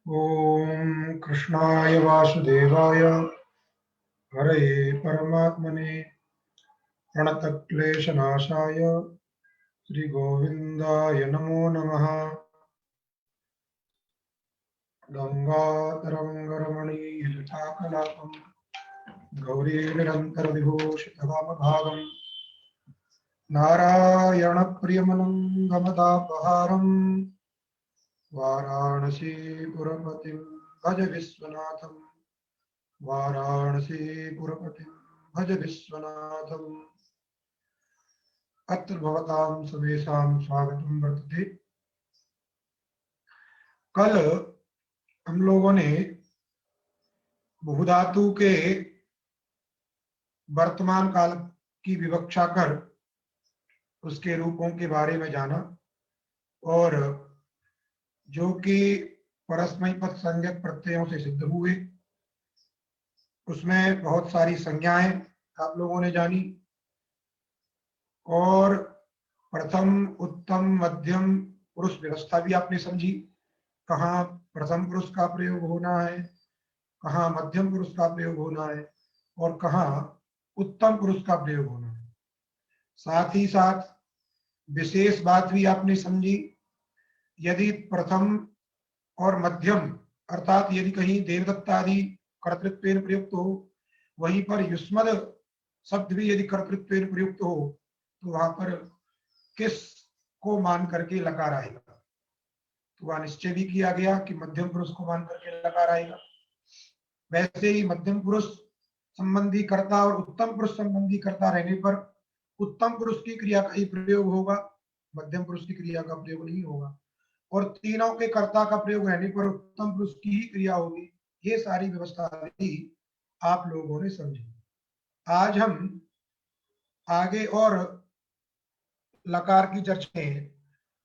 ओम कृष्णाय वासुदेवाय हरये परमात्मने प्रणतक्लेशनाशाय श्रीगोविन्दाय नमो नमः। गंगातरङ्गरमणीयजटाकलापं गौरीनिरन्तरविभूषितवामभागं नारायणप्रियमनङ्गमदापहारं वाराणसीपुरपतिं भज विश्वनाथं वाराणसीपुरपतिं भज विश्वनाथम्। अत्र भवतां सर्वेषां स्वागतं वर्तते। कल हम लोगों ने बहुधातु के वर्तमान काल की विवक्षा कर उसके रूपों के बारे में जाना और जो कि परस्मैपद संज्ञक प्रत्ययों से सिद्ध हुए, उसमें बहुत सारी संज्ञाएं आप लोगों ने जानी और प्रथम, उत्तम, मध्यम पुरुष व्यवस्था भी आपने समझी। कहाँ प्रथम पुरुष का प्रयोग होना है, कहाँ मध्यम पुरुष का प्रयोग होना है और कहाँ उत्तम पुरुष का प्रयोग होना है। साथ ही साथ विशेष बात भी आपने समझी, यदि प्रथम और मध्यम अर्थात यदि कहीं देवदत्तादि कर्तृत्वेन प्रयुक्त हो, वहीं पर युष्मद शब्द भी यदि कर्तृत्वेन प्रयुक्त हो, तो वहां पर किस को मान करके लकार आएगा। तो वह निश्चय भी किया गया कि मध्यम पुरुष को मान करके लकार आएगा। वैसे ही मध्यम पुरुष संबंधी कर्ता और उत्तम पुरुष संबंधी कर्ता रहने पर उत्तम पुरुष की क्रिया का ही प्रयोग होगा, मध्यम पुरुष की क्रिया का प्रयोग नहीं होगा। और तीनों के कर्ता का प्रयोग रहने पर उत्तम पुरुष की ही क्रिया होगी। ये सारी व्यवस्था भी आप लोगों ने समझी। आज हम आगे और लकार की चर्चा में,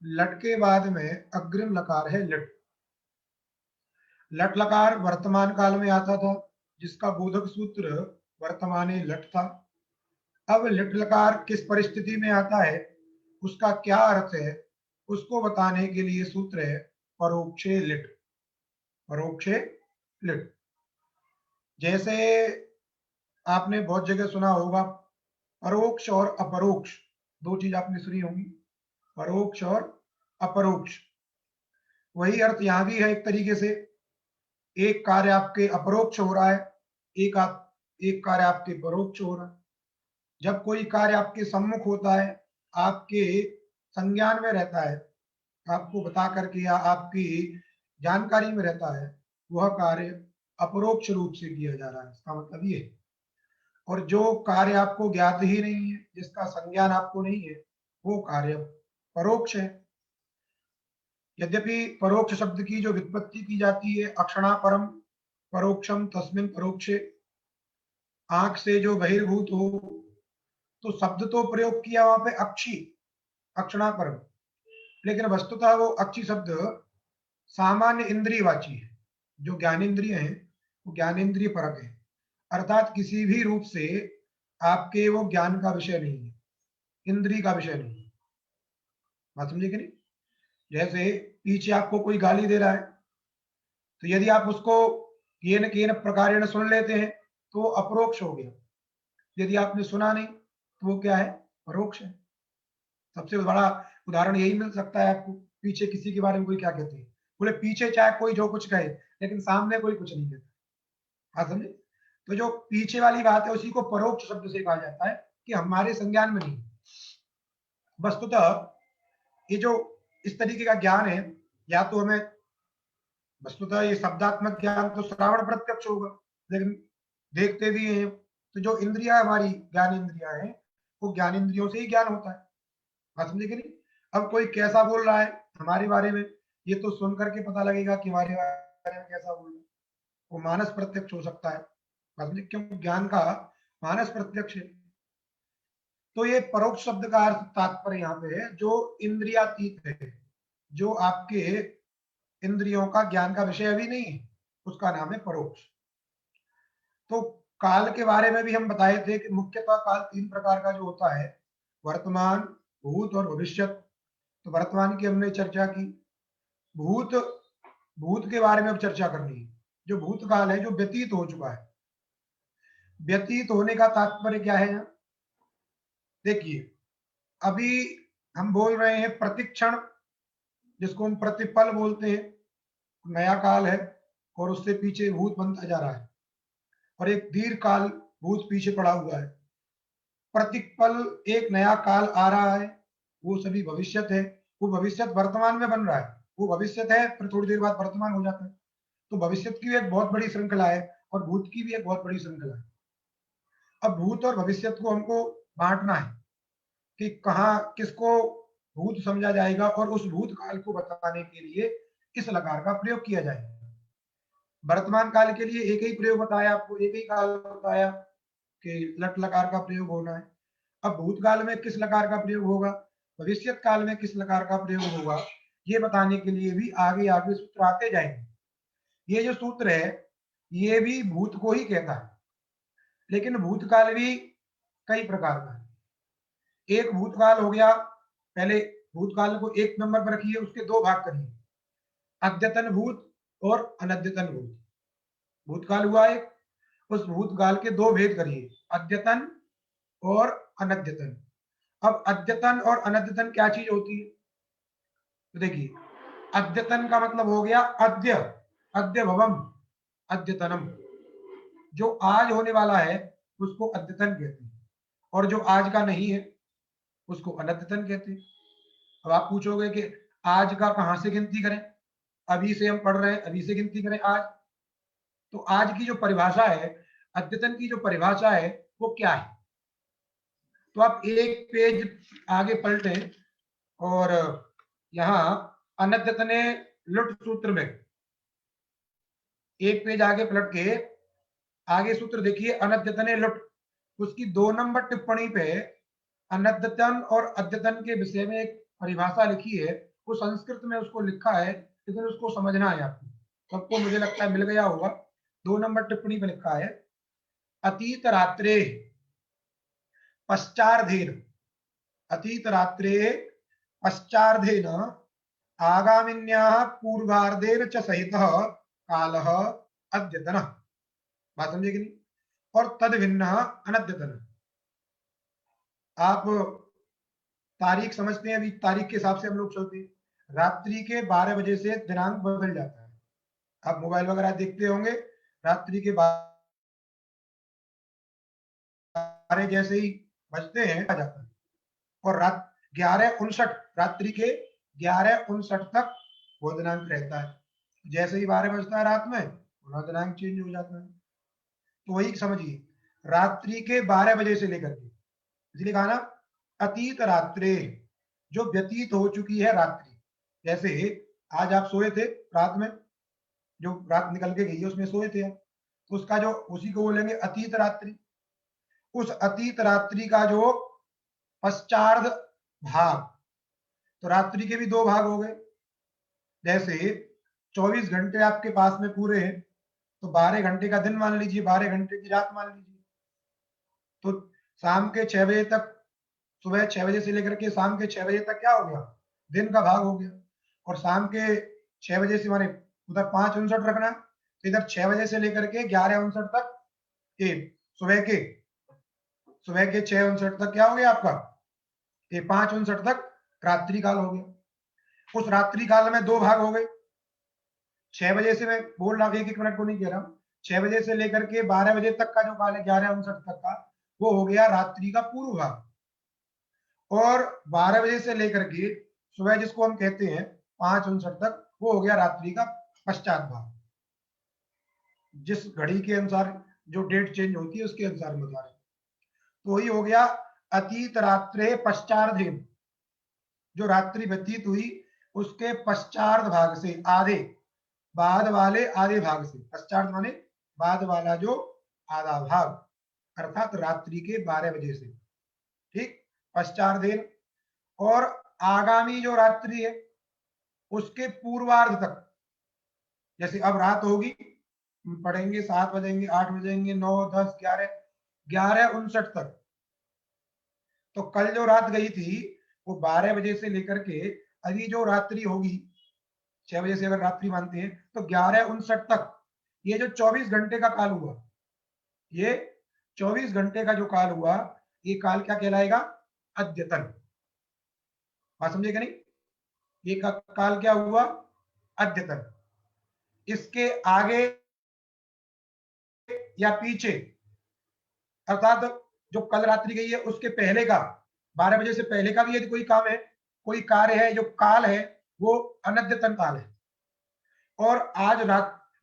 लट के बाद में अग्रिम लकार है लट। लट लकार वर्तमान काल में आता था, जिसका बोधक सूत्र वर्तमाने लट था। अब लट लकार किस परिस्थिति में आता है, उसका क्या अर्थ है, उसको बताने के लिए सूत्र है परोक्षे लिट। परोक्षे लिट, जैसे आपने बहुत जगह सुना होगा, परोक्ष और अपरोक्ष दो चीज आपने सुनी होंगी, परोक्ष और अपरोक्ष। वही अर्थ यहां भी है एक तरीके से। एक कार्य आपके अपरोक्ष हो रहा है, एक कार्य आपके परोक्ष हो रहा है। जब कोई कार्य आपके सम्मुख होता है, आपके संज्ञान में रहता है, आपको बता करके या आपकी जानकारी में रहता है, वह कार्य अपरोक्ष रूप से किया जा रहा है। इसका मतलब ये है। और जो कार्य आपको ज्ञात ही नहीं है, जिसका संज्ञान आपको नहीं है, वो कार्य परोक्ष है। यद्यपि परोक्ष शब्द की जो व्युत्पत्ति की जाती है, अक्षणा परम परोक्षम तस्मिन परोक्षे, आंख से जो बहिर्भूत हो, तो शब्द तो प्रयोग किया वहां पे अक्षी, अक्षणा परम, लेकिन वस्तुतः वो अक्षी शब्द सामान्य इंद्रियवाची है। जो ज्ञानेन्द्रिय है वो ज्ञानेन्द्रिय परक है, अर्थात किसी भी रूप से आपके वो ज्ञान का विषय नहीं है, इंद्रिय का विषय नहीं है। बात समझे कि नहीं? जैसे पीछे आपको कोई गाली दे रहा है, तो यदि आप उसको केन केन प्रकारेण सुन लेते हैं तो अपरोक्ष हो गया। यदि आपने सुना नहीं तो वो क्या है, परोक्ष है। सबसे बड़ा उदाहरण यही मिल सकता है आपको। पीछे किसी के बारे में कोई क्या कहते हैं, बोले पीछे चाहे कोई जो कुछ कहे, लेकिन सामने कोई कुछ नहीं कहता। हाँ समझे? तो जो पीछे वाली बात है उसी को परोक्ष शब्द से कहा जाता है कि हमारे संज्ञान में नहीं। वस्तुतः ये जो इस तरीके का ज्ञान है, या तो हमें वस्तुतः ये शब्दात्मक ज्ञान तो श्रावण प्रत्यक्ष होगा, लेकिन देखते भी हैं तो जो इंद्रिया हमारी ज्ञान इंद्रिया है, वो ज्ञान इंद्रियों से ही ज्ञान होता है। बात समझे कि नहीं? अब कोई कैसा बोल रहा है हमारे बारे में, ये तो सुन करके पता लगेगा कि हमारे बारे में कैसा बोल रहा है। वो मानस प्रत्यक्ष हो सकता है। बात समझे? क्यों? ज्ञान का मानस प्रत्यक्ष है। तो ये परोक्ष शब्द का अर्थ तात्पर्य यहाँ पे है जो इंद्रियातीत है, जो आपके इंद्रियों का ज्ञान का विषय अभी नहीं है, उसका नाम है परोक्ष। तो काल के बारे में भी हम बताए थे कि मुख्यतः काल तीन प्रकार का जो होता है, वर्तमान, भूत और भविष्यत। तो वर्तमान की हमने चर्चा की। भूत भूत के बारे में अब चर्चा करनी है। जो भूतकाल है, जो व्यतीत हो चुका है। व्यतीत होने का तात्पर्य क्या है? देखिए, अभी हम बोल रहे हैं प्रतिक्षण, जिसको हम प्रतिपल बोलते हैं, नया काल है और उससे पीछे भूत बनता जा रहा है, और एक दीर्घ काल भूत पीछे पड़ा हुआ है। प्रतिपल एक नया काल आ रहा है, वो सभी भविष्यत है। वो भविष्यत वर्तमान में बन रहा है, वो भविष्यत है फिर थोड़ी देर बाद वर्तमान हो जाता है। तो भविष्यत की भी एक बहुत बड़ी श्रृंखला है और भूत की भी एक बहुत बड़ी श्रृंखला है। अब भूत और भविष्यत को हमको बांटना है कि कहाँ किसको भूत समझा जाएगा, और उस भूत काल को बताने के लिए किस लकार का प्रयोग किया जाएगा। वर्तमान काल के लिए एक ही प्रयोग बताया आपको, एक ही काल बताया कि लट लकार का प्रयोग होना है। अब भूतकाल में किस लकार का प्रयोग होगा, भविष्य काल में किस लकार का प्रयोग होगा, ये बताने के लिए भी आगे आगे सूत्र आते जाएंगे। ये जो सूत्र है ये भी भूत को ही कहता है, लेकिन भूतकाल भी कई प्रकार का है। एक भूतकाल हो गया, पहले भूतकाल को एक नंबर पर रखिए, उसके दो भाग करिए, अद्यतन भूत और अनद्यतन भूत। भूतकाल हुआ एक, उस भूतकाल के दो भेद करिए, अद्यतन और अनद्यतन। अब अद्यतन और अनद्यतन क्या चीज होती है? तो देखिए, अद्यतन का मतलब हो गया अद्य, अद्य भवम, अद्यतनम। जो आज होने वाला है उसको अद्यतन कहते हैं, और जो आज का नहीं है उसको अनद्यतन कहते हैं। अब आप पूछोगे कि आज का कहां से गिनती करें, अभी से हम पढ़ रहे हैं, अभी से गिनती करें आज? तो आज की जो परिभाषा है, अद्यतन की जो परिभाषा है वो क्या है? तो आप एक पेज आगे पलटे और यहाँ अनद्यतने लुट सूत्र में एक पेज आगे पलट के आगे सूत्र देखिए, अनद्यतने लुट, उसकी 2 नंबर टिप्पणी पे अनद्यतन और अद्यतन के विषय में एक परिभाषा लिखी है। वो संस्कृत में उसको लिखा है, लेकिन उसको समझना है आपको। सबको मुझे लगता है मिल गया होगा। 2 नंबर टिप्पणी पे लिखा है, अतीत रात्रे पश्चार्धेन, अतीत रात्रे पश्चार्धेन आगामिन्याः पूर्वार्धेन च सहितः कालः अद्यतनः। बात समझे कि नहीं? और तद भिन्न अनद्यतन। आप तारीख समझते हैं, अभी तारीख के हिसाब से हम लोग चलते हैं। रात्रि के 12 बजे से दिनांक बदल जाता है। आप मोबाइल वगैरह देखते होंगे, रात्रि के 12 जैसे ही बजते हैं आ जाता है, और रात 11:59, रात्रि के 11:59 तक वो दिनांक रहता है। जैसे ही 12 बजता है रात में, पूरा दिनांक चेंज हो जाता है। तो वही समझिए, रात्रि के 12 बजे से लेकर के, इसलिए कहा ना अतीत रात्रे, जो व्यतीत हो चुकी है रात्रि। जैसे आज आप सोए थे रात में, जो रात निकल के गई है उसमें सोए थे, तो उसका जो उसी को बोलेंगे अतीत रात्रि। उस अतीत रात्रि का जो पश्चार्ध भाग, तो रात्रि के भी 2 भाग हो गए। जैसे 24 घंटे आपके पास में पूरे हैं, तो 12 घंटे का दिन मान लीजिए, 12 घंटे की रात मान लीजिए। तो शाम के 6 बजे तक, सुबह 6 बजे से लेकर के शाम के 6 बजे तक क्या हो गया, दिन का भाग हो गया। और शाम के 6 बजे से माने उधर 5:59 रखना, तो इधर 6 बजे से लेकर के 11:59 तक, ये सुबह के 6:59 तक क्या हो गया आपका, ये 5:59 तक रात्रि काल हो गया। उस रात्रि काल में 2 भाग हो गए। 6 बजे से, मैं बोल रहा हूँ 1-1 मिनट को नहीं कह रहा हूँ, 6 बजे से लेकर के 12 बजे तक का जो काल है 11:59 तक का, वो हो गया रात्रि का पूर्व भाग। और 12 बजे से लेकर के सुबह जिसको हम कहते हैं 5:59 तक, वो हो गया रात्रि का पश्चात भाग। जिस घड़ी के अनुसार जो डेट चेंज होती है उसके अनुसार बता रहे। तो वही हो गया अतीत रात्रे पश्चार्धेन, जो रात्रि व्यतीत हुई उसके पश्चार्ध भाग से, आधे बाद वाले आधे भाग से, पश्चार्ध माने बाद वाला जो आधा भाग, अर्थात रात्रि के 12 बजे से, ठीक, पश्चार्धेन। और आगामी जो रात्रि है उसके पूर्वार्ध तक, जैसे अब रात होगी, पढ़ेंगे 7 बजेंगे, 8 बजेंगे, 9, 10, 11, 11:59 तक। तो कल जो रात गई थी वो 12 बजे से लेकर के अभी जो रात्रि होगी 6 बजे से अगर रात्रि मानते हैं तो 11:59 तक ये जो 24 घंटे का काल हुआ, ये 24 घंटे का जो काल हुआ, ये काल क्या कहलाएगा? अद्यतन। बात समझे क्या नहीं? ये काल क्या हुआ? अद्यतन। इसके आगे या पीछे, अर्थात जो कल रात्रि गई है उसके पहले का, 12 बजे से पहले का भी यदि कोई काम है, कोई कार्य है, जो काल है वो अनद्यतन काल है। और आज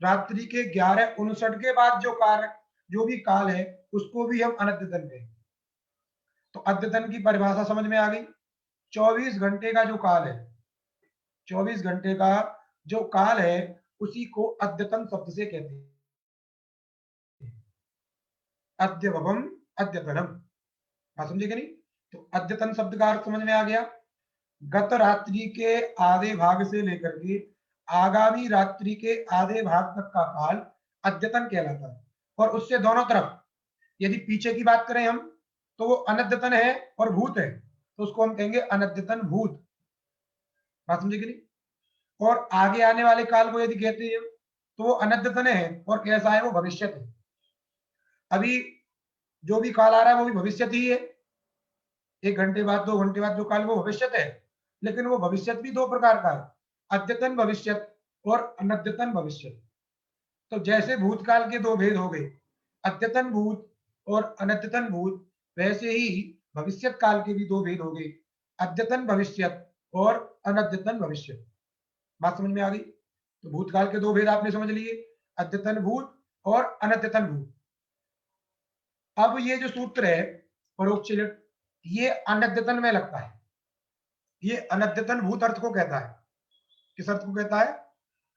रात्रि के 11:59 के बाद जो कार्य, जो भी काल है, उसको भी हम अनद्यतन कहेंगे। तो अद्यतन की परिभाषा समझ में आ गई। 24 घंटे का जो काल है, 24 घंटे का जो काल है, उसी को अद्यतन शब्द से कहते हैं। अद्यवम अद्यतनम। बात समझे कि नहीं? तो अद्यतन शब्द का अर्थ समझ में आ गया। गत रात्रि के आधे भाग से लेकर के आगामी रात्रि के आधे भाग तक का काल अद्यतन कहलाता है। और उससे दोनों तरफ यदि पीछे की बात करें हम, तो वो अनद्यतन है और भूत है, तो उसको हम कहेंगे अनद्यतन भूत। बात समझे कि नहीं? और आगे आने वाले काल को यदि कहते हैं तो वो अनद्यतन है और कैसा है? वो भविष्य है। अभी जो भी काल आ रहा है वो भी भविष्य ही है। 1 घंटे बाद, 2 घंटे बाद जो काल, वो भविष्य है। लेकिन वो भविष्य भी दो प्रकार का है, अद्यतन भविष्य और अनद्यतन भविष्य। तो जैसे भूतकाल के दो भेद हो गए, अद्यतन भूत और अनद्यतन भूत, वैसे ही भविष्य काल के भी दो भेद हो गए, अद्यतन भविष्य और अनद्यतन भविष्य। बात समझ में आ गई? तो भूतकाल के दो भेद आपने समझ लिए, अद्यतन भूत और अनद्यतन भूत। अब ये जो सूत्र है परोक्ष लिट, ये अनद्यतन में लगता है। ये अनद्यतन भूत अर्थ को कहता है। किस अर्थ को कहता है?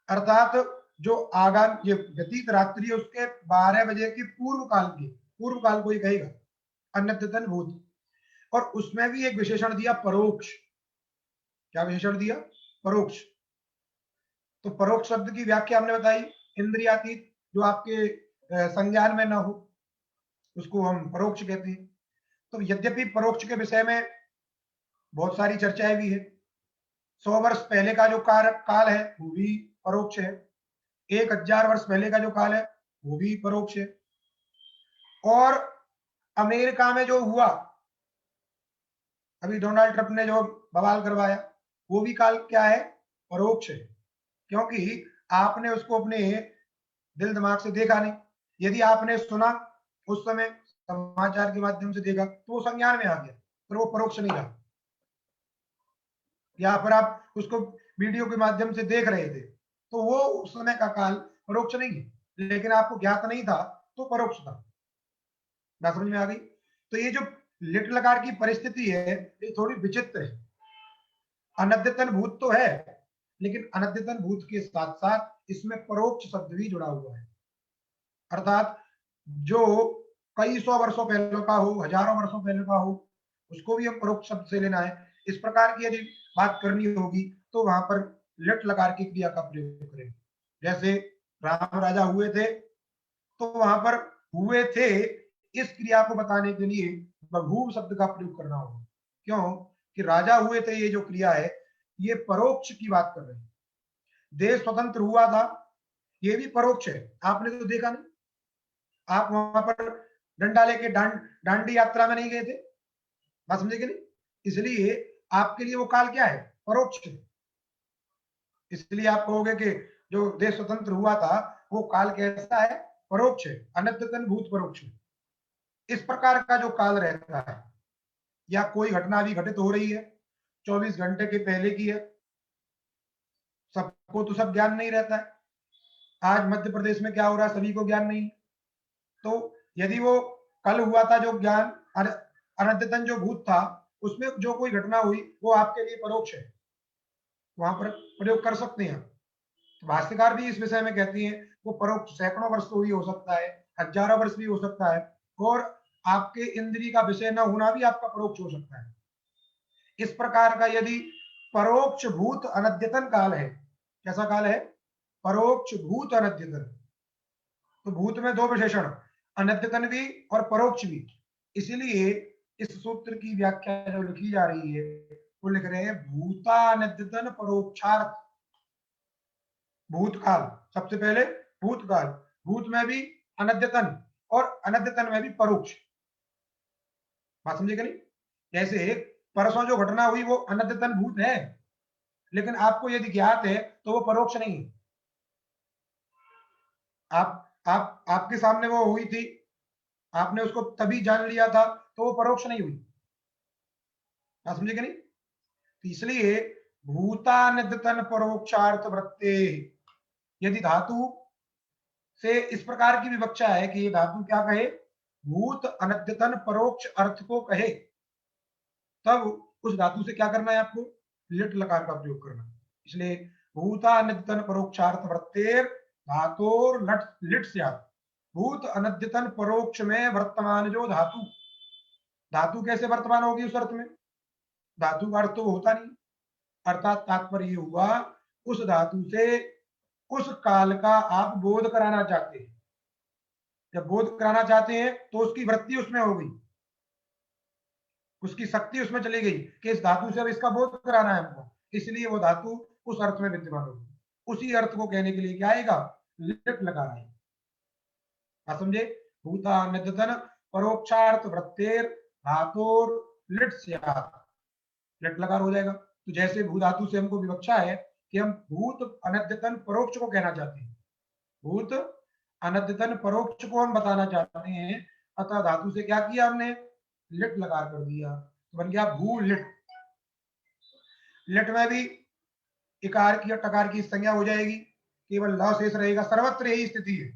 अर्थात जो आगाम ये व्यतीत रात्रि है उसके 12 बजे की पूर्व काल की, पूर्व काल को ही कहेगा अनद्यतन भूत। और उसमें भी एक विशेषण दिया, परोक्ष। क्या विशेषण दिया? परोक्ष। तो परोक्ष शब्द की व्याख्या हमने बताई, इंद्रियातीत, जो आपके संज्ञान में ना हो, उसको हम परोक्ष कहते हैं। तो यद्यपि परोक्ष के विषय में बहुत सारी चर्चाएं भी है। 100 वर्ष पहले का जो काल है वो भी परोक्ष है। 1000 वर्ष पहले का जो काल है वो भी परोक्ष है। और अमेरिका में जो हुआ, अभी डोनाल्ड ट्रंप ने जो बवाल करवाया, वो भी काल क्या है? परोक्ष है। क्योंकि आपने उसको अपने दिल दिमाग से देखा नहीं, यदि आपने सुना उस समय, समाचार के माध्यम से देखा, तो वो संज्ञान में आ गया, पर वो परोक्ष नहीं रहा। या फिर आप उसको वीडियो के माध्यम से देख रहे थे, तो वो उस समय का काल परोक्ष नहीं है, लेकिन आपको ज्ञात नहीं था तो परोक्ष था। बात समझ में आ गई? तो ये जो लिट लकार की परिस्थिति है, ये थोड़ी विचित्र है। अनद्यतन भूत तो है, लेकिन अनद्यतन भूत के साथ साथ इसमें परोक्ष शब्द भी जुड़ा हुआ है। अर्थात जो कई सौ वर्षों पहले का हो, हजारों वर्षों पहले का हो, उसको भी हम परोक्ष शब्द से लेना है। इस प्रकार की यदि बात करनी होगी तो वहां पर लट लकार की क्रिया का प्रयोग करें। जैसे राम राजा हुए थे, तो वहां पर हुए थे इस क्रिया को बताने के लिए बभूव शब्द का प्रयोग करना होगा। क्यों? कि राजा हुए थे, ये जो क्रिया है ये परोक्ष की बात कर रहे हैं। देश स्वतंत्र हुआ था, ये भी परोक्ष है। आपने तो देखा नहीं, आप वहां पर डंडा लेके डांडी यात्रा में नहीं गए थे। बात समझे कि नहीं? इसलिए आपके लिए वो काल क्या है? परोक्ष है। इसलिए आप कहोगे कि जो देश स्वतंत्र हुआ था वो काल कैसा है? परोक्ष है, अनद्यतन भूत परोक्ष है। इस प्रकार का जो काल रहता है, या कोई घटना अभी घटित हो रही है, 24 घंटे के पहले की है, सबको तो सब ज्ञान नहीं रहता है। आज मध्य प्रदेश में क्या हो रहा है सभी को ज्ञान नहीं है। तो यदि वो कल हुआ था जो ज्ञान, अनद्यतन जो भूत था, उसमें जो कोई घटना हुई वो आपके लिए परोक्ष है, वहां पर प्रयोग कर सकते हैं। तो भाष्यकार भी इस विषय में कहती हैं वो परोक्ष सैकड़ों वर्ष को भी हो सकता है, हजारों वर्ष भी हो सकता है, और आपके इंद्रिय का विषय न होना भी आपका परोक्ष हो सकता है। इस प्रकार का यदि परोक्ष भूत अनद्यतन काल है, कैसा काल है? परोक्ष भूत अनद्यतन। तो भूत में दो विशेषण, अनद्यतन भी और परोक्ष भी। इसीलिए इस सूत्र की व्याख्या जो लिखी जा रही है वो लिख रहे हैं भूतानद्यतन परोक्षार्थ। भूतकाल, सबसे पहले भूतकाल, भूत में भी अनद्यतन और अनद्यतन में भी परोक्ष। बात समझेगा नहीं? जैसे परसों जो घटना हुई वो अनद्यतन भूत है, लेकिन आपको यदि ज्ञात है तो वो परोक्ष नहीं है। आप आपके सामने वो हुई थी, आपने उसको तभी जान लिया था, तो वो परोक्ष नहीं हुई। बात समझेगा नहीं? तो इसलिए भूतानद्यतन परोक्षार्थ वृत्ते, यदि धातु से इस प्रकार की विवक्षा है कि ये धातु क्या कहे, भूत अनद्यतन परोक्ष अर्थ को कहे, तब उस धातु से क्या करना है आपको, लिट लकार का प्रयोग करना। इसलिए भूता अनद्यतन परोक्षार्थ वृत्तेर धातोर लट लिट से, भूत अनद्यतन परोक्ष में वर्तमान जो धातु, धातु कैसे वर्तमान होगी उस अर्थ में, धातु का अर्थ तो होता नहीं, अर्थात तात्पर्य हुआ उस धातु से उस काल का आप बोध कराना चाहते हैं। जब बोध कराना चाहते हैं तो उसकी वृत्ति उसमें हो गई, उसकी शक्ति उसमें चली गई कि इस धातु से अब इसका बोध कराना है हमको, इसलिए वो धातु उस अर्थ में विद्यमान होगी। उसी अर्थ को कहने के लिए क्या आएगा, लिट लगाना है। समझे? भूता निधन परोक्षार्थ वृत्तेर धातोर लिट लिट लकार हो जाएगा। तो जैसे भू धातु से हमको विवक्षा है कि हम भूत अनद्यतन परोक्ष को कहना चाहते हैं, भूत अनद्यतन परोक्ष को हम बताना चाहते हैं, अतः धातु से क्या किया हमने, लिट लकार कर दिया, तो बन गया भू लिट। लिट में भी इकार की और टकार की संज्ञा हो जाएगी, केवल ल शेष रहेगा, सर्वत्र यही स्थिति है।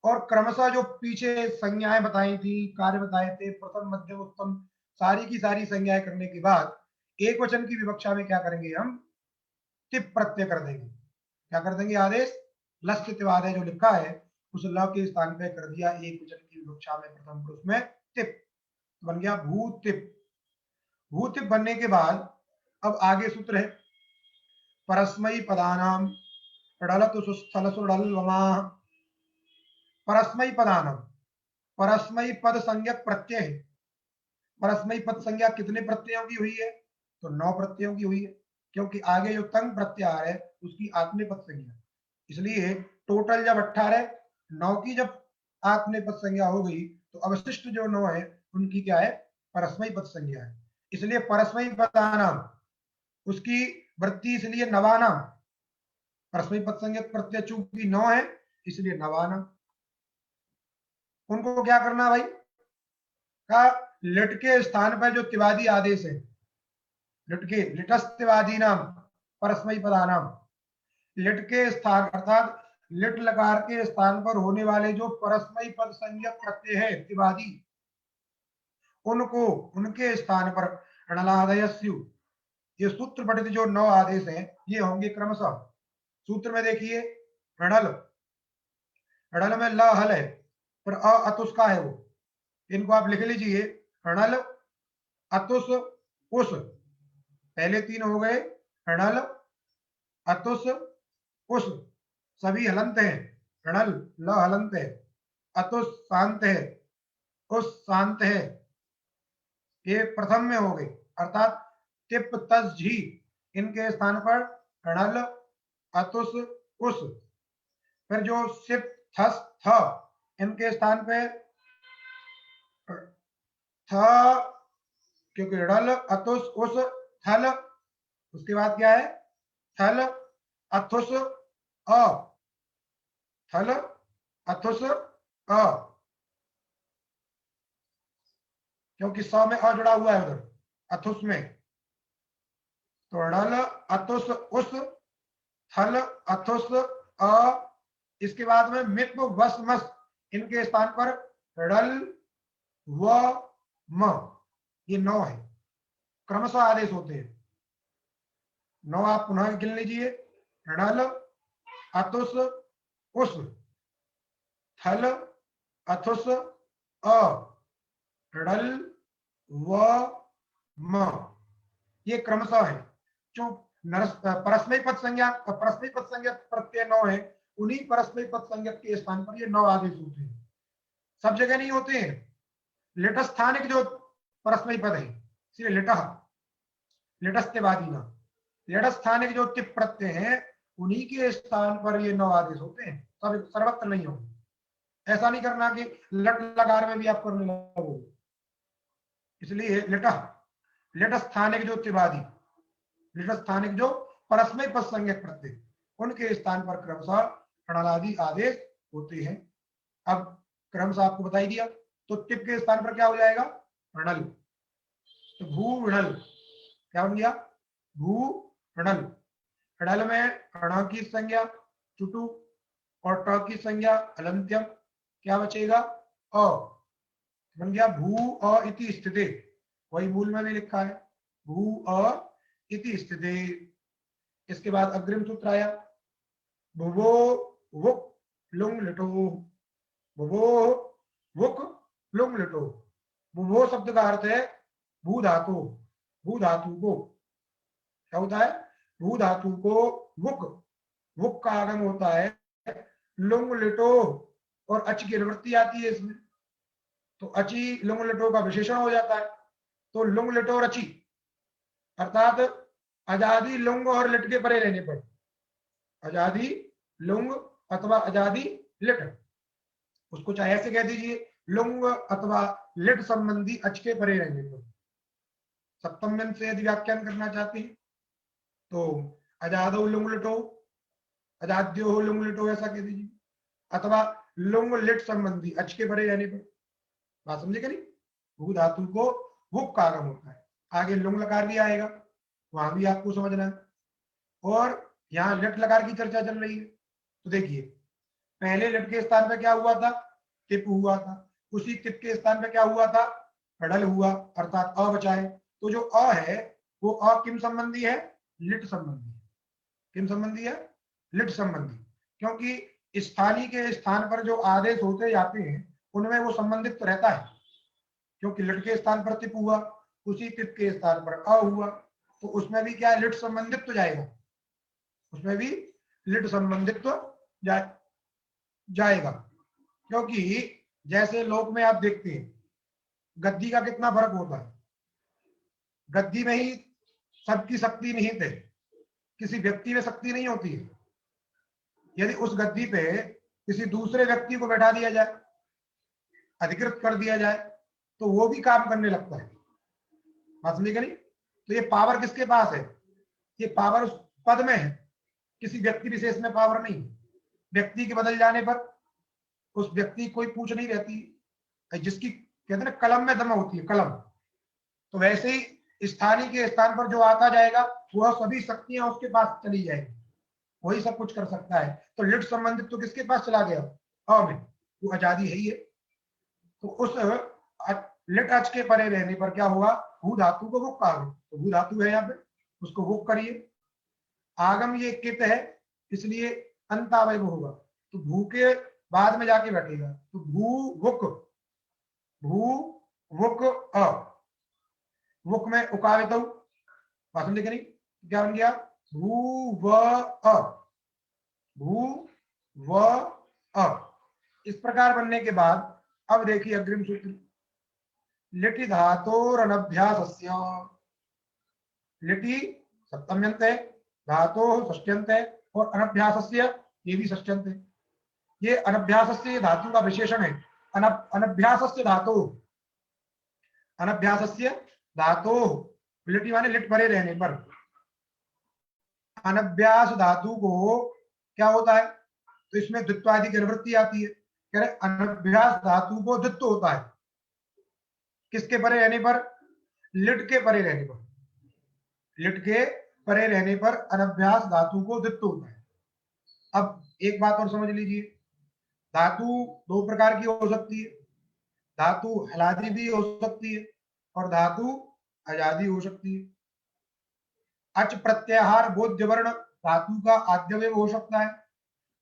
और क्रमशः जो पीछे संज्ञाएं बताई थी, कार्य बताए थे, प्रथम मध्यम उत्तम, सारी की सारी संज्ञाएं करने के बाद एक वचन की विवक्षा में क्या करेंगे, हम टिप प्रत्यय कर देंगे। क्या कर देंगे, आदेश लस्यतिवाद है जो लिखा है, उस ल के स्थान पे कर दिया एक वचन की विवक्षा में प्रथम पुरुष में टिप, बन गया भूतिप। भूतिप बनने के बाद अब आगे सूत्र है, परस्मयी पदानाम ड़लतु सुस्थल सुड़ल वमाह, परस्मयी पदानाम, परस्मयी पद संज्ञक प्रत्यय है। परस्मयी पद संज्ञा कितने प्रत्ययों की हुई है, तो 9 प्रत्ययों की हुई है, क्योंकि आगे जो तंग प्रत्याहार है उसकी आत्मनेपद संज्ञा, इसलिए टोटल जब 18, 9 की जब आत्मनेपद संज्ञा हो गई तो अवशिष्ट जो 9 है उनकी क्या है, परस्मयी पद संज्ञा है। इसलिए परस्मयी पदानाम, उसकी वृत्ति इसलिए नवानाम, परस्मयी पद संज्ञक प्रत्यय चूंकि 9 है इसलिए नवानाम। उनको क्या करना भाई, का लिट के स्थान पर जो तिवादी आदेश है, लिट के लिटस्तिवादी नाम परस्मयी पदानाम, लिट के स्थान अर्थात लिट लकार के स्थान पर होने वाले जो परस्मयी पद संज्ञक प्रत्यय है तिवादी, उनको उनके स्थान पर णलादयस्यु, ये सूत्र पठित जो 9 आदेश हैं ये होंगे क्रमशः। सूत्र में देखिए, णल, णल में ल हल है पर अ अतुस का है, वो इनको आप लिख लीजिए, णल अतुस उस, पहले 3 हो गए, णल अतुस उस, सभी हलंत है, णल ल हलंत है, अतुस शांत है, उस शांत है, ये प्रथम में हो गए, अर्थात टिप तस झी, इनके स्थान पर णल अतुस उस। फिर जो सिप थस थ, इनके स्थान पे थ, क्योंकि ड़ल अतुस उस थल, उसके बाद क्या है, थल अथुस अ, थल अथुस अ, क्योंकि स में अ जुड़ा हुआ है उधर अथुस में, तो ड़ल अतुस उस, थल अथुस अ, इसके बाद में मिप वस मस, इनके स्थान पर ड़ल व म, ये 9 है, क्रमशः आदेश होते हैं 9, आप पुनः गिन लीजिए, ड़ल अतुस उस, थल अथुस अ, ड़ल व म, ये क्रमशः है। जो परस्मयी पद संज्ञा, परस्मयी पद संज्ञा प्रत्यय 9 है, उन्हीं परस्मयी पद संज्ञा के स्थान पर ये 9 आदेश होते हैं, सब जगह नहीं होते हैं। लिटस्थानिक जो परस्मयी पद है, इसलिए लिटः लिटस्थ्यवादी ना, लिटस्थानिक जो टिप प्रत्यय है उन्हीं के स्थान पर ये 9 आदेश होते हैं, सब सर्वत्र नहीं होंगे। ऐसा नहीं करना कि लट लकार में भी आप करने लगोगे। इसलिए लिट स्थानिक जो त्रिवादी, लिट स्थानिक जो परस्मय पद संज्ञक प्रत्यय, उनके स्थान पर क्रमशः णलादि आदेश होते हैं। अब क्रमशः आपको बताई दिया, तो टिप के स्थान पर क्या हो जाएगा? णल। तो भू णल क्या बन गया? भू णल। णल में ण की संज्ञा चुटु और ट की संज्ञा अलंत्यम, क्या बचेगा? अ। बन गया भू अ इति स्थिते, वही मूल में भी लिखा है, भू अ इति स्थिते। इसके बाद अग्रिम सूत्र आया, भुवो वुक लुंग लिटो। भुवो वुक लुंग लिटो। भुवो शब्द का अर्थ है भू धातु। भू धातु को क्या होता है? भू धातु को वुक, वुक का आगम होता है लुंग लिटो, और अच की निवृत्ति आती है इसमें, तो अची लुंग लिटो का विशेषण हो जाता है। तो लुंग लिटो और अची, अर्थात अजादि लुंग और लिट के परे रहने पर, अजादि लुंग अथवा अजादि लिट, उसको चाहे ऐसे कह दीजिए, लुंग अथवा लिट संबंधी अच के परे रहने पर। सप्तम में से यदि व्याख्यान करना चाहते हैं तो अजादो लुंग लिटो, अजाद्यो लुंग लिटो ऐसा कह दीजिए, अथवा लुंग लिट संबंधी अच के परे रहने पर। बात समझे क्या? नहीं, भू धातु को वुक का आगम होता है, आगे लुंग लकार भी आएगा, वहां भी आपको समझना है। और यहाँ लिट लकार की चर्चा चल रही है, तो देखिए पहले लिट के स्थान पे क्या हुआ था? टिप हुआ था। उसी टिप के स्थान पे क्या हुआ था? ड़ल हुआ, अर्थात अ बचा है। तो जो अ है वो अ किम संबंधी है? लिट संबंधी। किम संबंधी है? लिट संबंधी। क्योंकि स्थानीय के स्थान पर जो आदेश होते जाते हैं उनमें वो संबंधित तो रहता है, क्योंकि लिट के स्थान पर टिप हुआ, उसी टिप के स्थान पर अ हुआ, तो उसमें भी क्या लिट संबंधित तो जाएगा, उसमें भी लिट संबंधित तो जाएगा। क्योंकि जैसे लोक में आप देखते हैं गद्दी का कितना फर्क होता है, गद्दी में ही सबकी शक्ति निहित है, किसी व्यक्ति में शक्ति नहीं होती है। यदि उस गद्दी पे किसी दूसरे व्यक्ति को बैठा दिया जाए, अधिकृत कर दिया जाए, तो वो भी काम करने लगता है। बात समझिए नहीं? तो ये पावर किसके पास है? ये पावर उस पद में है, किसी व्यक्ति विशेष में पावर नहीं। व्यक्ति के बदल जाने पर उस व्यक्ति कोई पूछ नहीं रहती, जिसकी कहते हैं ना कलम में दम होती है, कलम। तो वैसे ही स्थानीय के स्थान पर जो आता जाएगा वह सभी शक्तियां उसके पास चली जाएगी, वही सब कुछ कर सकता है। तो लिट संबंधित तो किसके पास चला गया? अ में, वो आजादी है ही है। तो उस लिट अच के परे रहने पर क्या हुआ? भू धातु को वुक कहा, तो भू धातु है यहाँ पे, उसको वुक करिए। आगम ये कित है, इसलिए अंतावय होगा, तो भू के बाद में जाके बैठेगा, तो भू वुक, भू वुक अ, वुक में उकावित समझे नहीं? क्या बन गया? भू व अ, भू व अ। इस प्रकार बनने के बाद अब देखिए अग्रिम सूत्र, लिटि धातोरनभ्यासस्य, लिटि सप्तम्यंत है, धातो षष्ट्यंत है, और अनभ्यासस्य ये भी षष्ट्यंत है। ये अनभ्यासस्य धातु का विशेषण है। अनभ्यासस्य धातु, अनभ्यासस्य धातु, लिटि माने लिट परे रहने पर। अनभ्यास धातु को क्या होता है? तो इसमें द्वित्वादि की अनुवृत्ति आती है। कह रहे अनभ्यास धातु को द्वित्व होता है, किसके परे रहने पर? लिट के परे रहने पर। लिट के परे रहने पर अनभ्यास धातु को द्वित्व होता है। अब एक बात और समझ लीजिए, धातु दो प्रकार की हो सकती है, धातु हलादी भी हो सकती है और धातु अजादी हो सकती है। अच प्रत्याहार बोध्य वर्ण धातु का आद्यवय हो सकता है,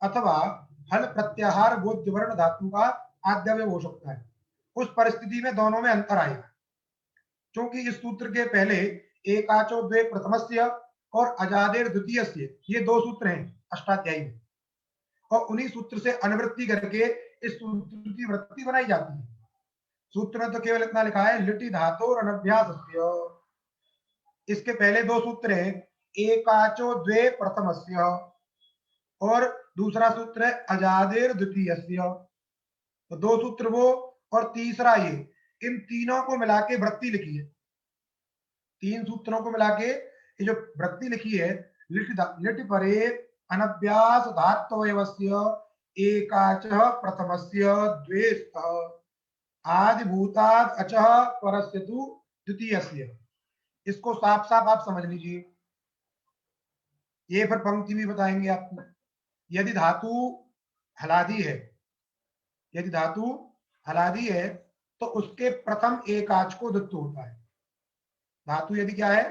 अथवा हल प्रत्याहार बोध्य वर्ण धातु का आद्यवय हो सकता है। उस परिस्थिति में दोनों में अंतर आएगा, क्योंकि इस सूत्र के पहले एकाचो द्वे प्रथमस्य और अजादेर द्वितीयस्य, ये दो सूत्र हैं अष्टाध्यायी में, और उन्हीं सूत्र से अनुवृत्ति करके इस सूत्र की वृत्ति बनाई जाती है। सूत्र में तो केवल इतना लिखा है लिटि धातु और अनभ्यासस्य। इसके पहले दो सूत्र हैं एकाचो द्वे प्रथमस्य और दूसरा सूत्र है अजादेर द्वितीयस्य। तो दो सूत्र वो और तीसरा ये, इन तीनों को मिला के वृत्ति लिखी है। तीन सूत्रों को मिला के ये जो वृत्ति लिखी है, लिट परे अनभ्यास धात्वयवस्य एकाचः प्रथमस्य द्वेस्तः आदिभूताद् अचः परस्य तु द्वितीयस्य। इसको साफ साफ आप समझ लीजिए, ये फिर पंक्ति भी बताएंगे आपको। यदि धातु हलादी है, यदि धातु हलादी है तो उसके प्रथम एकाच को द्वित्व होता है। धातु यदि क्या है,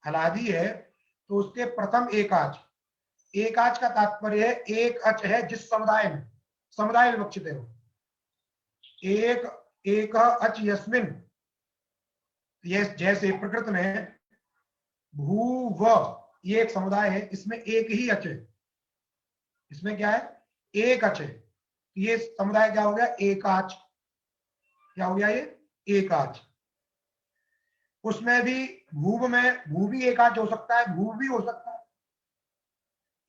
हलादी है, तो उसके प्रथम एकाच, एकाच का तात्पर्य है एक अच है जिस समुदाय में, समुदाय विवक्षित है वो, एक एक अच यस्मिन, ये जैसे प्रकृति में भू व ये एक समुदाय है, इसमें एक ही अच है, इसमें क्या है, एक अच है, ये समुदाय क्या हो गया, एकाच। क्या हो गया ये, एकाच। उसमें भी भूव में भू भी एकाच हो सकता है, भू भी हो सकता है,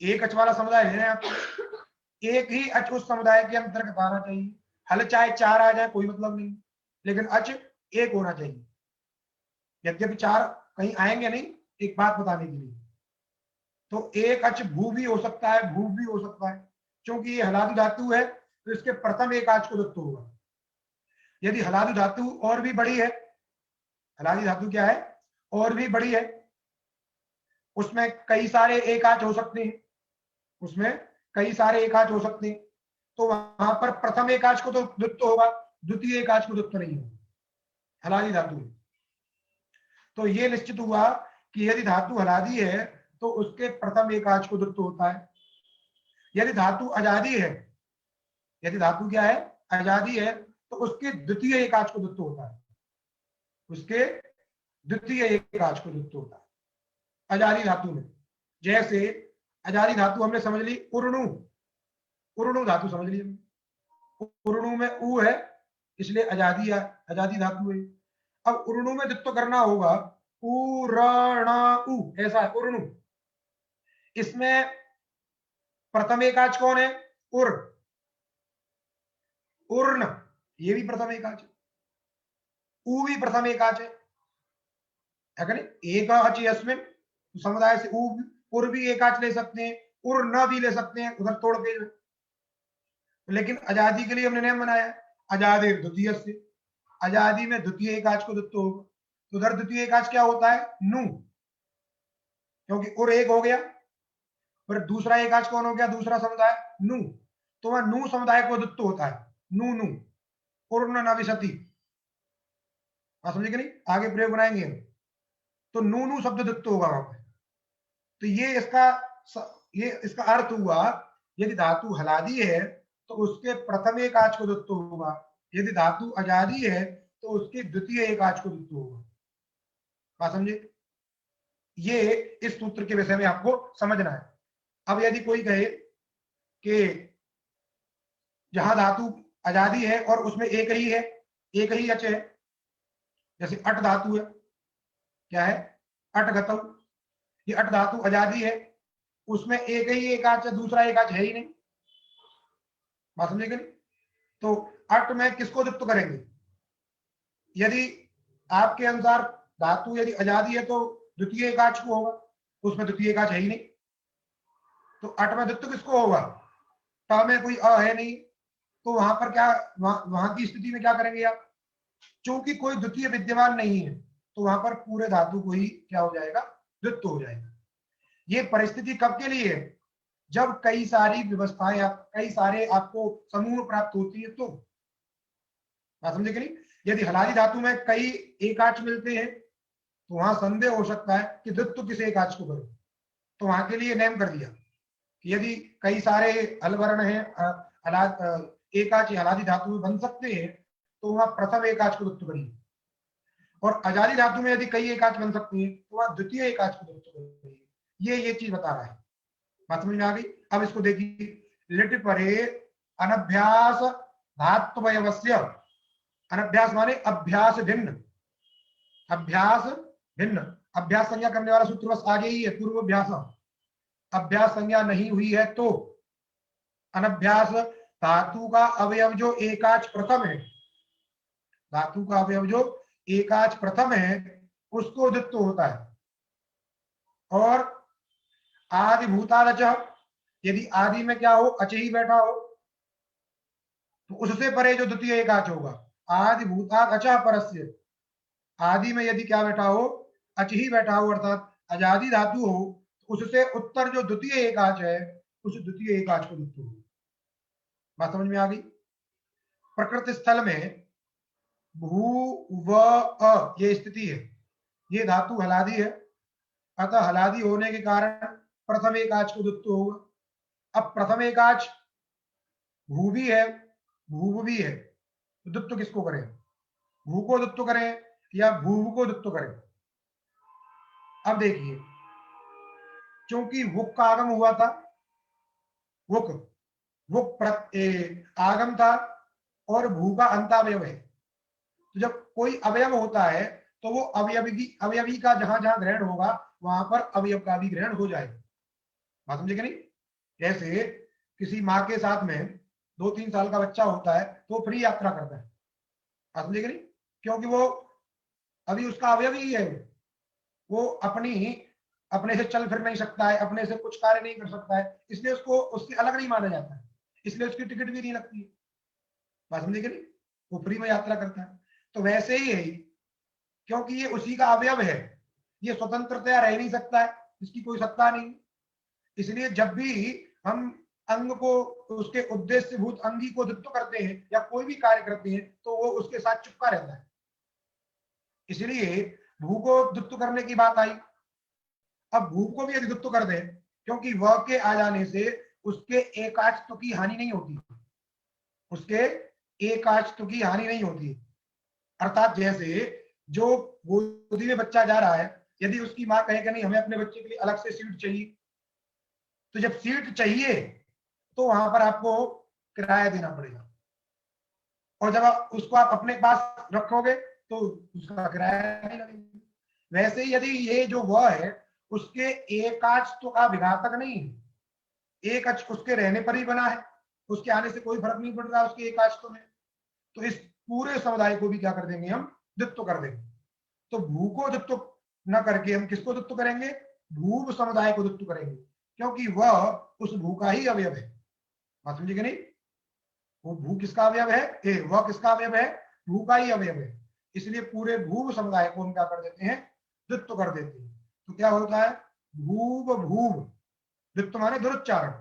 एक अच वाला समुदाय है आप, एक ही अच उस समुदाय के अंतर्गत आना चाहिए। हल चाहे चार आ जाए कोई मतलब नहीं, लेकिन अच एक होना चाहिए। यद्यपि चार कहीं आएंगे नहीं, एक बात बताने के लिए, तो एक अच भू भी हो सकता है, भू भी हो सकता है, क्योंकि ये हलादि धातु है तो इसके प्रथम एक आच को दत्त होगा। यदि हलादि धातु और भी बड़ी है, हलादि धातु क्या है, और भी बड़ी है, उसमें कई सारे एकाच हो सकते हैं, उसमें कई सारे एकाच हो सकते हैं, तो वहां पर प्रथम एकाच को तो द्वित्व होगा, द्वितीय एकाच को द्वित्व नहीं होगा हलादी धातु में। तो ये निश्चित हुआ कि यदि धातु हलादी है तो उसके प्रथम एकाच को द्वित्व होता है। यदि धातु अजादी है, यदि धातु क्या है, अजादी है, तो उसके द्वितीय एकाच को द्वित्व होता है, उसके द्वितीय एकाच को द्वित्व होता है अजादी धातु में। जैसे अजादी धातु हमने समझ ली उर्णु, उर्णु धातु समझ ली, उर्णु में उ है इसलिए अजादी है, अजादी धातु है। अब उर्णु में द्वित्व करना होगा, उरणु, ऐसा है उर्णु। इसमें प्रथम एकाच कौन है, उर, उर्ण, ये भी प्रथम एकाच है, उ भी प्रथम एकाच है, एक अच यस्मिन, समुदाय से उर भी एकाच ले सकते हैं, उर न भी ले सकते हैं उधर तोड़ के। लेकिन आजादी के लिए हमने नियम बनाया, आजादी द्वितीय से, आजादी में द्वितीय एकाच को द्वित्व होगा, तो उधर द्वितीय एकाच क्या होता है, नु, क्योंकि उर एक हो गया, फिर दूसरा एकाच कौन हो गया, दूसरा समुदाय नु, तो वह नु समुदाय को द्वित्व होता है, नु नु, उर्ण नविशति। समझे कि नहीं, आगे प्रयोग बनाएंगे हम, तो नु नु शब्द द्वित्व होगा वहां पर। तो ये इसका अर्थ हुआ, यदि धातु हलादी है तो उसके प्रथम एकाच को द्वित्व होगा, यदि धातु अजादी है तो उसके द्वितीय एकाच को द्वित्व होगा। बात समझे, ये इस सूत्र के विषय में आपको समझना है। अब यदि कोई कहे कि जहां धातु आजादी है और उसमें एक ही है, एक ही अच है, जैसे अट धातु है, क्या है, अट गतम, ये अट धातु आजादी है, उसमें एक ही एकाच है, दूसरा एकाच है ही नहीं। बात समझे कि नहीं, तो अट में किसको द्वित्व करेंगे, यदि आपके अनुसार धातु यदि आजादी है तो द्वितीय एकाच को होगा, उसमें द्वितीय एकाच है ही नहीं, तो अट में द्वित्व किसको होगा, ट में कोई अ है नहीं, तो वहां पर क्या, वहां की स्थिति में क्या करेंगे आप, चूंकि कोई द्वितीय विद्यमान नहीं है तो वहां पर पूरे धातु को ही क्या हो जाएगा, द्वित्व हो जाएगा। ये परिस्थिति कब के लिए है, जब कई सारी व्यवस्थाएं, कई सारे आपको समूह प्राप्त होती है तो। बात समझे कि नहीं, यदि हलादी धातु में कई एकाच मिलते हैं तो वहां संदेह हो सकता है कि द्वित्व किस एकाच को करो, तो वहां के लिए नियम कर दिया कि यदि कई सारे अलवर्ण है, एकाच हलादी धातु में बन सकते हैं तो वहां प्रथम एकाच को द्वित्व करिए, और अजादी धातु में यदि कई एकाच बन सकती है तो वहां द्वितीय एकाच को द्वित्व करिए। ये चीज बता रहा है, बात समझ में आ गई। अब इसको देखिए, लिट परे अनभ्यास धात्वयवस्य, अनभ्यास माने अभ्यास भिन्न, अभ्यास भिन्न, अभ्यास संज्ञा करने वाला सूत्र बस आगे ही है, पूर्व अभ्यास, अभ्यास संज्ञा नहीं हुई है तो अनभ्यास धातु का अवयव जो एकाच प्रथम है, धातु का अवयव जो एकाच प्रथम है उसको द्वित्व होता है। और आदि भूतादच, यदि आदि में क्या हो, अच ही बैठा हो, तो उससे परे जो द्वितीय एकाच होगा, आदि भूताद अच परस्य, आदि में यदि क्या बैठा हो, अच ही बैठा हो अर्थात अजादि धातु हो, तो उससे उत्तर जो द्वितीय एकाच है उस द्वितीय एकाच को द्वित्व हो। बात समझ में आ गई? प्रकृति स्थल में भू व अ ये स्थिति है, ये धातु हलादी है, अतः हलादी होने के कारण प्रथम एकाच को द्वित्व होगा। अब प्रथम एकाच भू भी है, भूव भी है, तो द्वित्व किसको करें? भू को द्वित्व करें या भूव को द्वित्व करें? अब देखिए, क्योंकि वुक का आगम हुआ था, वुक वुक आगम था और भू का अंतावयव है, तो जब कोई अवयव होता है तो वो अवयवी का जहां जहां ग्रहण होगा वहां पर अवयव का भी ग्रहण हो जाएगा। बात समझे कि नहीं? जैसे किसी माँ के साथ में 2-3 साल का बच्चा होता है तो फ्री यात्रा करता है। बात समझे कि नहीं? क्योंकि वो अभी उसका अवयवी ही है, वो अपने से चल फिर नहीं सकता है, अपने से कुछ कार्य नहीं कर सकता है, इसलिए उसको उससे अलग नहीं माना जाता है, इसलिए उसकी टिकट भी नहीं लगती है। बात समझे कि नहीं? वो फ्री में यात्रा करता है। तो वैसे ही है, क्योंकि ये उसी का अवयव है, ये स्वतंत्रतया रह नहीं सकता है, इसकी कोई सत्ता नहीं, इसलिए जब भी हम अंग को उसके उद्देश्य भूत अंगी को द्वित्व करते हैं या कोई भी कार्य करते हैं तो वो उसके साथ चिपका रहता है। इसलिए भू को द्वित्व करने की बात आई। अब भू को भी यदि द्वित्व कर दें, क्योंकि वह के आ जाने से उसके एकाच्त्व की हानि नहीं होती, उसके एकाच्त्व की हानि नहीं होती। अर्थात जैसे जो गोदी में बच्चा जा रहा है, यदि उसकी माँ कहे कि नहीं हमें अपने बच्चे के लिए अलग से सीट चाहिए, तो जब सीट चाहिए तो वहां पर आपको किराया देना पड़ेगा, और जब उसको आप अपने पास रखोगे तो उसका किराया नहीं लगेगा। वैसे ही यदि ये जो वह है उसके एकाच्त्व का विघातक नहीं है, एक अच उसके रहने पर ही बना है, उसके आने से कोई फर्क नहीं पड़ रहा उसके एकाच्त्व में, तो इस पूरे समुदाय को भी क्या कर देंगे, हम द्वित्व कर देंगे। तो भू को द्वित्व न करके हम किसको द्वित्व करेंगे? भूव समुदाय को द्वित्व करेंगे, क्योंकि वह उस भू का ही अवयव है। बात समझे कि नहीं? वो भू किसका अवयव है? वह किसका अवयव है? भू का ही अवयव है, इसलिए पूरे भूव समुदाय को हम क्या कर देते हैं? द्वित्व कर देते हैं। तो क्या होता है? भूव भूव, द्वित्व माने दुरुच्चारण,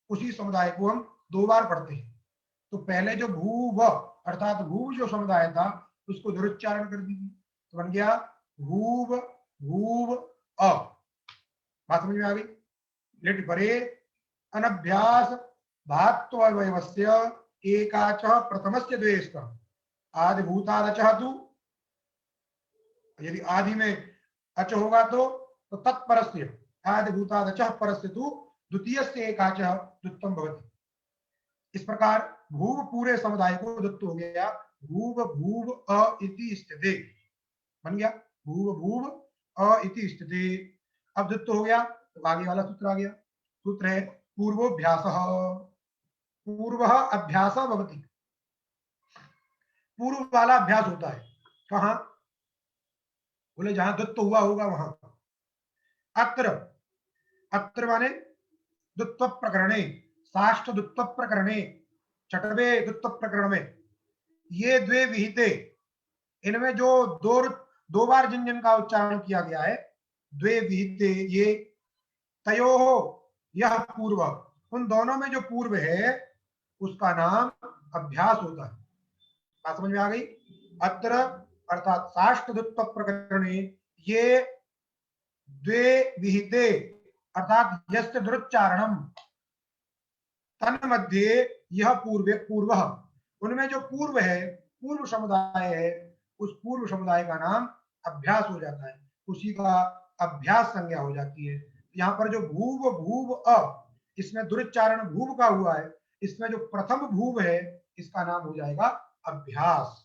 उसी समुदाय को हम 2 बार पढ़ते हैं। तो पहले जो भूव अर्थात भूव जो समुदाय था उसको दुरुच्चारण कर दीजिए, तो बन गया भूव भूव अ। बात समझ में आ गई? लिट परे अनभ्यास धात्वयवस्य एकाचः प्रथमस्य द्वेष्ट आदि भूतादचः तु, यदि आदि में अच होगा तो तत्परस्य आदि भूतादचः परस्य तु द्वितीयस्य एकाचः द्वित्वं भवति। इस प्रकार भूव पूरे समुदाय को द्वित्व हो गया, भूव भूव अ इति स्थिते, बन गया भूव भूव अ इति स्थिते। अब द्वित्व हो गया तो आगे वाला सूत्र आ गया, सूत्र है पूर्वोभ्यासः। पूर्व अभ्यास भवति, पूर्व वाला अभ्यास होता है कहां? बोले जहां द्वित्व हुआ होगा वहां। अत्र, अत्र माने द्वित्व प्रकरणे, साष्ट द्वित्व प्रकरणे, छठवे द्वित्व प्रकरण में ये द्वे विहिते, इनमें जो दो बार जिन जिन का उच्चारण किया गया है, द्वे विहिते, ये तयो यह पूर्व, उन दोनों में जो पूर्व है उसका नाम अभ्यास होता है। बात समझ में आ गई? अत्र अर्थात साष्ट द्वित्व प्रकरणे ये द्वे विहिते अर्थात यस्य दुरुच्चारणम तन मध्ये यह पूर्व, उनमें जो पूर्व है, पूर्व समुदाय है, उस पूर्व समुदाय का नाम अभ्यास हो जाता है, उसी का अभ्यास संज्ञा हो जाती है। यहाँ पर जो भूव भूव अ, इसमें दुरुच्चारण भूव का हुआ है, इसमें जो प्रथम भूव है इसका नाम हो जाएगा अभ्यास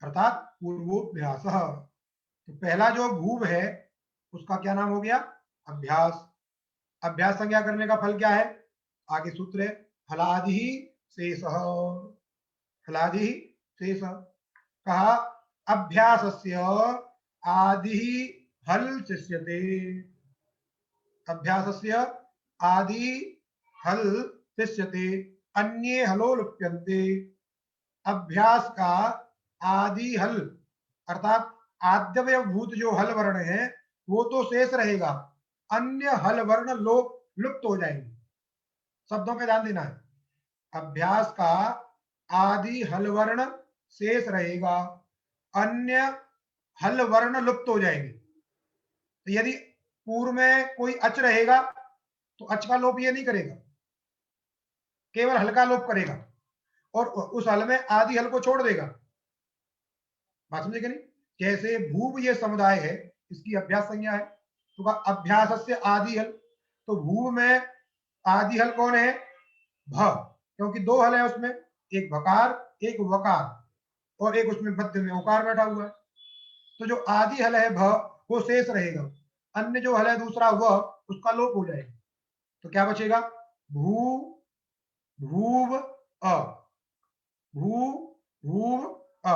अर्थात पूर्वोभ्यास। तो पहला जो भूव है उसका क्या नाम हो गया? अभ्यास। अभ्यास संज्ञा करने का फल क्या है? आगे सूत्र है हलादि शेषः, हलादि शेषः। कहा अभ्यासस्य आदि हल शिष्यते, अभ्यासस्य आदि हल शिष्यते अन्ये हलो लुप्यन्ते। अभ्यास का आदि हल अर्थात आद्यवय भूत जो हल वर्ण है वो तो शेष रहेगा, अन्य हल वर्ण लुप्त हो जाएंगे। शब्दों पे ध्यान देना है। अभ्यास का आदि हल वर्ण शेष रहेगा, अन्य हल वर्ण लुप्त हो जाएंगे। तो यदि पूर्व में कोई अच रहेगा तो अच का लोप ये नहीं करेगा, केवल हल का लोप करेगा और उस हल में आदि हल को छोड़ देगा। बात समझे कि नहीं? जैसे भूव ये समुदाय है, इसकी अभ्यास संज्ञा है, तो अभ्यास से आदि हल, तो भूव में आदि हल कौन है? भ, क्योंकि दो हल है उसमें, एक भकार एक वकार और एक उसमें मध्य में उकार बैठा हुआ है। तो जो आदि हल है भ वो शेष रहेगा, अन्य जो हल है दूसरा वह उसका लोप हो जाएगा। तो क्या बचेगा? भू भूव अ, भू भूव अ।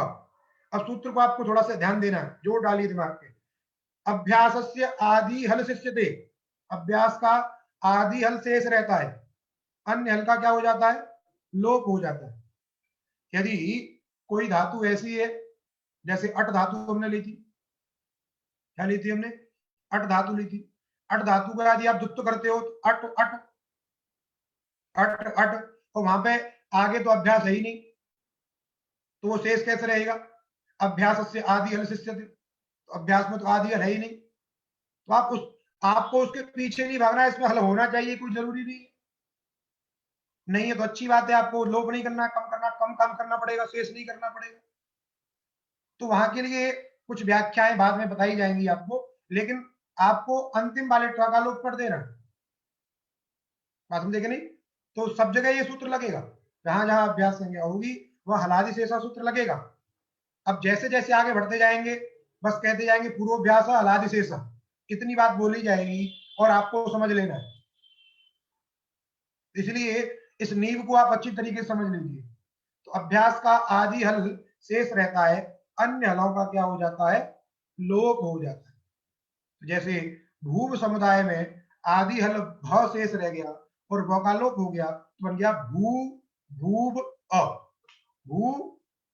अब सूत्र को आपको थोड़ा सा ध्यान देना है, जोड़ डालिए दिमाग पे। अभ्यासस्य आदि हल शिष्यते, अभ्यास का आदि हल शेष रहता है, अन्य हल का क्या हो जाता है? लोप हो जाता है। यदि कोई धातु ऐसी है, जैसे अट धातु हमने ली थी, क्या ली थी हमने? अट धातु ली थी। अट धातु का यदि आप द्वित्व करते हो तो अट अट अट अट, तो वहां पे आगे तो अभ्यास है ही नहीं, तो वो शेष कैसे रहेगा? अभ्यास से आदि हल शिष्यते, तो अभ्यास में तो आदि हल है ही नहीं, तो आपको उसके पीछे नहीं भागना है, इसमें हल होना चाहिए, कोई जरूरी नहीं है। नहीं है तो अच्छी बात है, आपको लोप नहीं करना, कम काम करना पड़ेगा, शेष नहीं करना पड़ेगा। तो वहां के लिए कुछ व्याख्याएं बाद में बताई जाएंगी आपको, लेकिन आपको अंतिम वाले का लोप कर देना, बात समझे कि नहीं? तो सब जगह ये सूत्र लगेगा, जहां जहां अभ्यास संज्ञा होगी वह हलादि शेषा सूत्र लगेगा। अब जैसे जैसे आगे बढ़ते जाएंगे बस कहते जाएंगे पूर्वोभ्यास हलादि शेषा, इतनी बात बोली जाएगी और आपको समझ लेना है। इसलिए इस नींव को आप अच्छी तरीके से समझ लीजिए। तो अभ्यास का आदि हल शेष रहता है, अन्य हलों का क्या हो जाता है? लोप हो जाता है। तो जैसे भूव समुदाय में आदि हल भ शेष रह गया और व का लोप हो गया, तो बन गया भू भूव अ, भू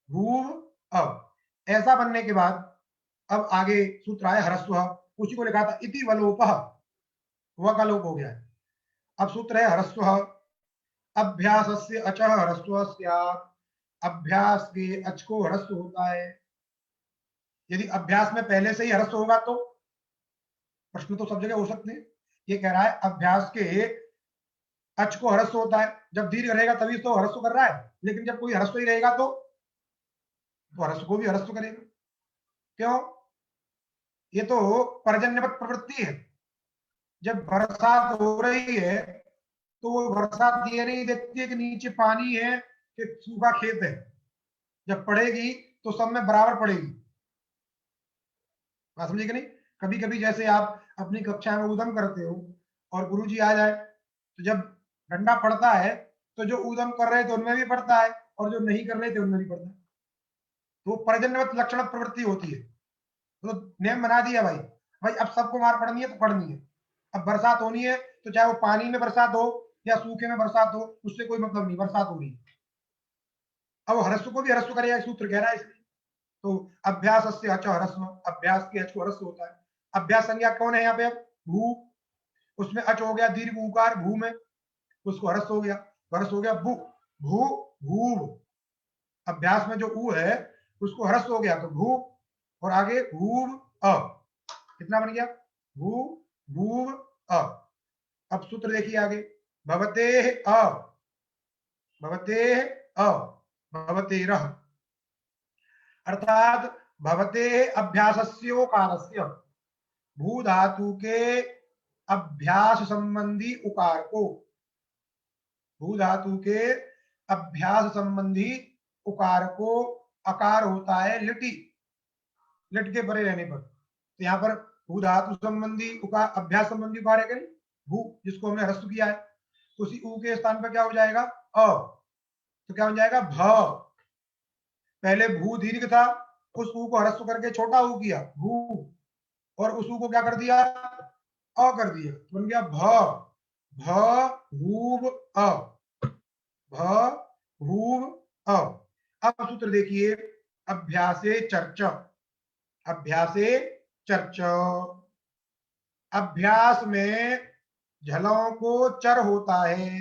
भूव अ। ऐसा बनने के बाद अब आगे सूत्र आया ह्रस्व, उसी को लिखा था इति वलोपः, व का लोप हो गया है। अब सूत्र है ह्रस्व, अभ्यासस्य अचः ह्रस्व स्यात्, अभ्यास के अच को ह्रस्व होता है। यदि अभ्यास में पहले से ही ह्रस्व होगा तो प्रश्न तो सब जगह हो सकते हैं। ये कह रहा है अभ्यास के अच को ह्रस्व होता है, जब दीर्घ रहेगा तभी तो ह्रस्व कर रहा है, लेकिन जब कोई ह्रस्व ही रहेगा तो ह्रस्व को भी ह्रस्व करेगा। क्यों? ये तो पर्जन्यवत प्रवृत्ति है। जब बरसात हो रही है तो वो बरसात ये नहीं देखती है कि नीचे पानी है कि सूखा खेत है, जब पड़ेगी तो सब में बराबर पड़ेगी, बात समझे कि नहीं? कभी कभी जैसे आप अपनी कक्षा में ऊधम करते हो और गुरुजी आ जाए, तो जब डंडा पड़ता है तो जो ऊधम कर रहे थे उनमें भी पड़ता है और जो नहीं कर रहे थे उनमें भी पड़ता है। तो पर्जन्यवत लक्षण प्रवृत्ति होती है। तो नियम बना दिया भाई, भाई अब सबको मार पड़नी है तो पड़नी है। अब बरसात होनी है तो चाहे वो पानी में बरसात हो या सूखे में बरसात हो, उससे कोई मतलब नहीं, बरसात हो रही है। अब ह्रस्व को भी ह्रस्व करेगा, सूत्र कह रहा है इसलिए। तो अभ्यास से अच ह्रस्व, अभ्यास के अच को ह्रस्व होता है। अभ्यास संज्ञा कौन है यहाँ पे? अब भू, उसमें अच हो गया दीर्घ उकार भू में, उसको ह्रस्व हो गया, ह्रस्व हो गया भू, भू भूव। अभ्यास में जो ऊ है उसको ह्रस्व हो गया तो भू, और आगे भूव अ, कितना बन गया? भू भूव अ। अब सूत्र देखिए आगे, भवते अ, भवते अ, भवतेरः, अर्थात भवते अभ्यासस्योकारस्य, भू धातु के अभ्यास संबंधी उकार को, भू धातु के अभ्यास संबंधी उकार को अकार होता है लिटि, लिट के परे रहने पर। तो यहाँ पर भू धातु संबंधी उकार, अभ्यास संबंधी उकार है, भू जिसको हमने ह्रस्व किया है, उसी ऊ के स्थान पर क्या हो जाएगा? अ, तो क्या बन जाएगा भ। पहले भू दीर्घ था, उस ऊ को ह्रस्व करके छोटा ऊ किया भू, और उस ऊ को क्या कर दिया अ कर दिया, तो बन गया भ। भ भूव अ, भ भूव अ। अब सूत्र देखिए, अभ्यासे चर्च, अभ्यासे चर्च। अभ्यास में झलों को चर होता है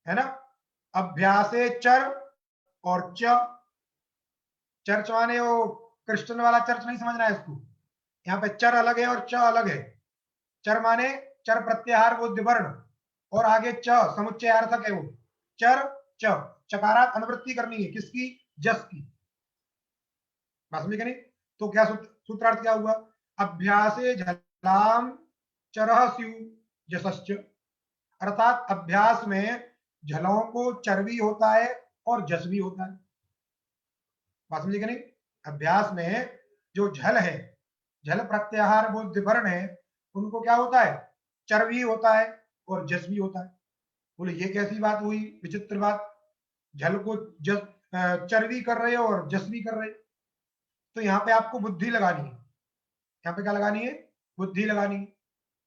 ना। अभ्यासे चर और च, चर्च माने वो क्रिश्चियन वाला चर्च नहीं समझना है इसको। यहाँ पे चर अलग है और च अलग है। चर माने चर प्रत्याहार बुद्धि वर्ण, और आगे च समुच्चयार्थक है वो। चर च, चकारात अनुवृत्ति करनी है किसकी, जस की। बात समझ नहीं। तो क्या सूत्रार्थ क्या हुआ, अभ्यासे झलाम चरह स्यु जसश्च, अर्थात अभ्यास में झलों को चर भी होता है और जस भी होता है। बात समझे नहीं। अभ्यास में जो झल है, झल प्रत्याहार बुद्धि वर्ण है, उनको क्या होता है, चर भी होता है और जस भी होता है। बोले ये कैसी बात हुई, विचित्र बात, झल को जस चर भी कर रहे हो और जस भी कर रहे हो। तो यहाँ पे आपको बुद्धि लगानी है। यहाँ पे क्या लगानी है, बुद्धि लगानी है।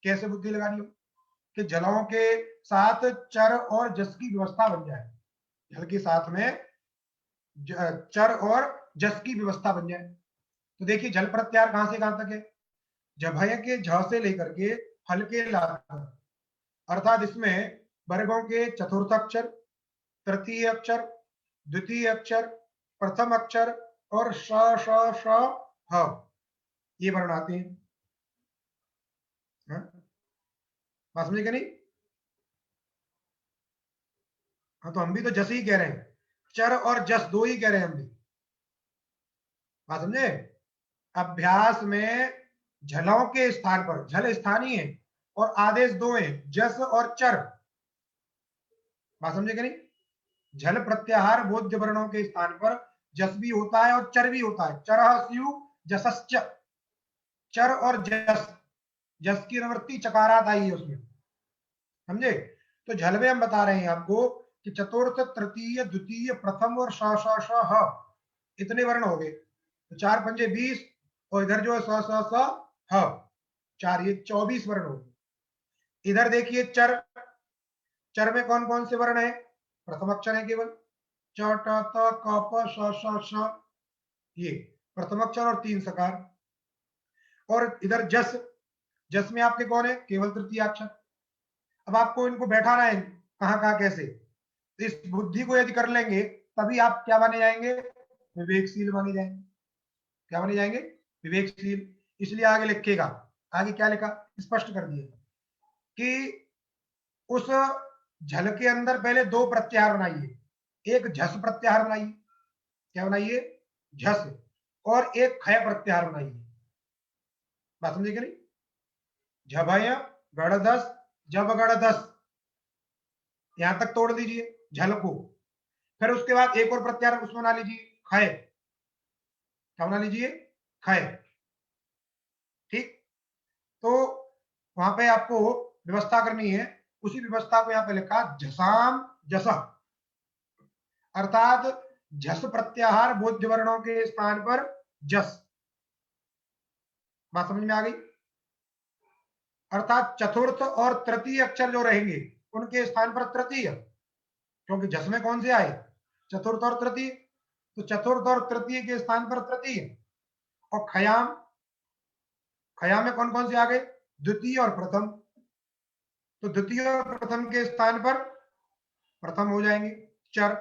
कैसे बुद्धि लगानी हो, कि जलों के साथ चर और जस की व्यवस्था बन जाए, जल के साथ में चर और जस की व्यवस्था बन जाए। तो देखिए जल प्रत्याहार कहां से कहां तक है, जभय के झ से लेकर के हल के ला तक, अर्थात इसमें वर्गों के चतुर्थ अक्षर, तृतीय अक्षर, द्वितीय अक्षर, प्रथम अक्षर और श श श ह, ये वर्ण आते हैं। बात समझे क्या नहीं। हाँ तो हम भी तो जस ही कह रहे हैं, चर और जस दो ही कह रहे हैं हम भी। बात समझे। अभ्यास में झलों के स्थान पर, झल स्थानीय है और आदेश दो है, जस और चर। बात समझे क्या नहीं। झल प्रत्याहार बोध्य वर्णों के स्थान पर जस भी होता है और चर भी होता है। चरह स्यु जसश्च, चर और जस, जस की निवृत्ति चकारात आई है उसमें, समझे। तो झल में हम बता रहे हैं आपको कि चतुर्थ, तृतीय, द्वितीय, प्रथम और श श श ह, इतने वर्ण हो गए। तो 4 पंजे 20, और इधर जो है स स स ह, 4, ये 24 वर्ण हो गए। इधर देखिए चर, चर में कौन कौन से वर्ण है, प्रथम अक्षर है केवल, च ट त क प श श श, ये प्रथम अक्षर और 3 सकार। और इधर जस, जस में आपके कौन है, केवल तृतीय अक्षर। अब आपको इनको बैठाना है कहां कहां कैसे, तो इस बुद्धि को यदि कर लेंगे तभी आप क्या बने जाएंगे, विवेकशील बने जाएंगे। क्या बने जाएंगे, विवेकशील। इसलिए आगे लिखेगा, आगे क्या लिखा, स्पष्ट कर दिए कि उस झल के अंदर पहले 2 प्रत्याहार बनाइए, एक झस प्रत्याहार बनाइए, क्या बनाइए, झस, और एक खय प्रत्याहार बनाइए। बात समझे कि नहीं। झभय गणदस, जब गणदस, यहां तक तोड़ दीजिए झल को। फिर उसके बाद एक और प्रत्याहार उसमें बना लीजिए, खय, क्या बना लीजिए, खय। ठीक। तो वहां पे आपको व्यवस्था करनी है, उसी व्यवस्था को यहां पे लिखा झसाम जस, अर्थात झस प्रत्याहार बोध्य वर्णों के स्थान पर जस। बात समझ में आ गई। अर्थात चतुर्थ और तृतीय अक्षर जो रहेंगे उनके स्थान पर तृतीय, क्योंकि जस में कौन से आए, चतुर्थ और तृतीय, तो चतुर्थ और तृतीय के स्थान पर तृतीय। और खयाम, खयाम में कौन कौन से आ गए, द्वितीय और प्रथम, तो द्वितीय और प्रथम के स्थान पर प्रथम हो जाएंगे चर।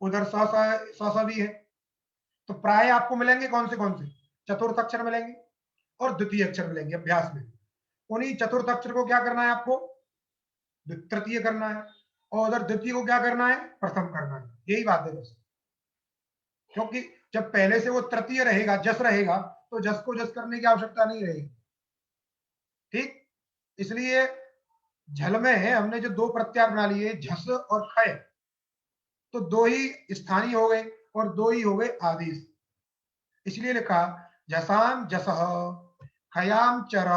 उधर स भी है। तो प्राय आपको मिलेंगे कौन से, चतुर्थ अक्षर मिलेंगे और द्वितीय अक्षर मिलेंगे अभ्यास में। उन्हीं चतुर्थ अक्षर को क्या करना है आपको, तृतीय करना है, और उधर द्वितीय को क्या करना है, प्रथम करना है। यही बात है बस। क्योंकि जब पहले से वो तृतीय रहेगा, जस रहेगा, तो जस को जस करने की आवश्यकता नहीं रहेगी। ठीक। इसलिए झल में है हमने जो 2 प्रत्याहार बना लिए, झस और खय, तो 2 ही स्थानीय हो गए और 2 ही हो गए आदेश। इसलिए लिखा जसाम जसः खयाम चर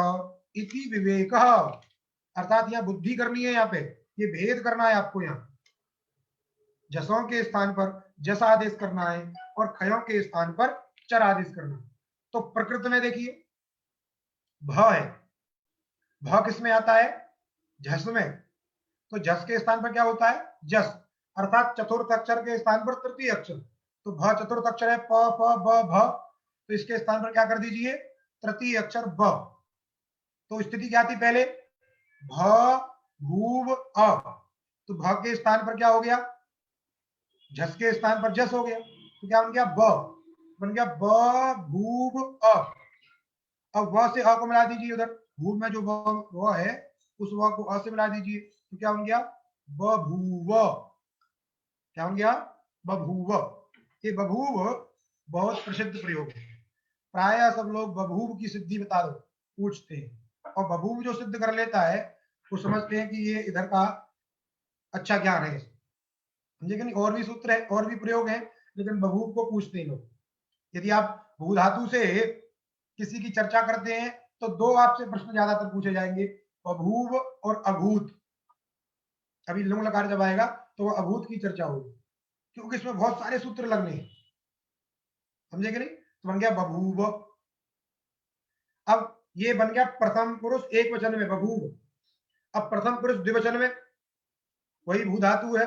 इति विवेक, अर्थात यहां बुद्धि करनी है, यहाँ पे ये भेद करना है आपको यहाँ। जसों के स्थान पर जस आदेश करना है और खयों के स्थान पर चर आदेश करना है। तो प्रकृत में देखिए भ है, भ किस में आता है? झस में। तो झस के स्थान पर क्या होता है? जस, अर्थात चतुर्थ अक्षर के स्थान पर तृतीय अक्षर। तो भ चतुर्थ अक्षर है, प प ब भ, तो इसके स्थान पर क्या कर दीजिए? तृतीय अक्षर ब। तो स्थिति क्या थी पहले? भ भूव अ, तो भ के स्थान पर क्या हो गया? झस के स्थान पर जस हो गया, तो क्या बन गया? ब बन गया ब भूव अ। अब व से अ को मिला दीजिए, उधर भूव में जो व है उस व को अ से मिला दीजिए, तो क्या बन गया? बभूव। क्या बन गया? बभूव। ये बभूव बहुत प्रसिद्ध प्रयोग है, प्राय सब लोग बभूव की सिद्धि बता दो पूछते हैं, और बभूव जो सिद्ध कर लेता है वो समझते हैं कि ये इधर का अच्छा ज्ञान है, समझे कि नहीं? और भी सूत्र है, और भी प्रयोग है, लेकिन बभूव को पूछते हैं लोग। यदि आप भू धातु से किसी की चर्चा करते हैं तो दो आपसे प्रश्न ज्यादातर पूछे जाएंगे, बभूव और अभूत। अभी लुंग लकार जब आएगा तो वो अभूत की चर्चा होगी, क्योंकि इसमें बहुत सारे सूत्र लगने हैं, समझे कि नहीं? तो बन गया बभूव। अब ये बन गया प्रथम पुरुष एक वचन में बभूव। अब प्रथम पुरुष द्विवचन में वही भू धातु है,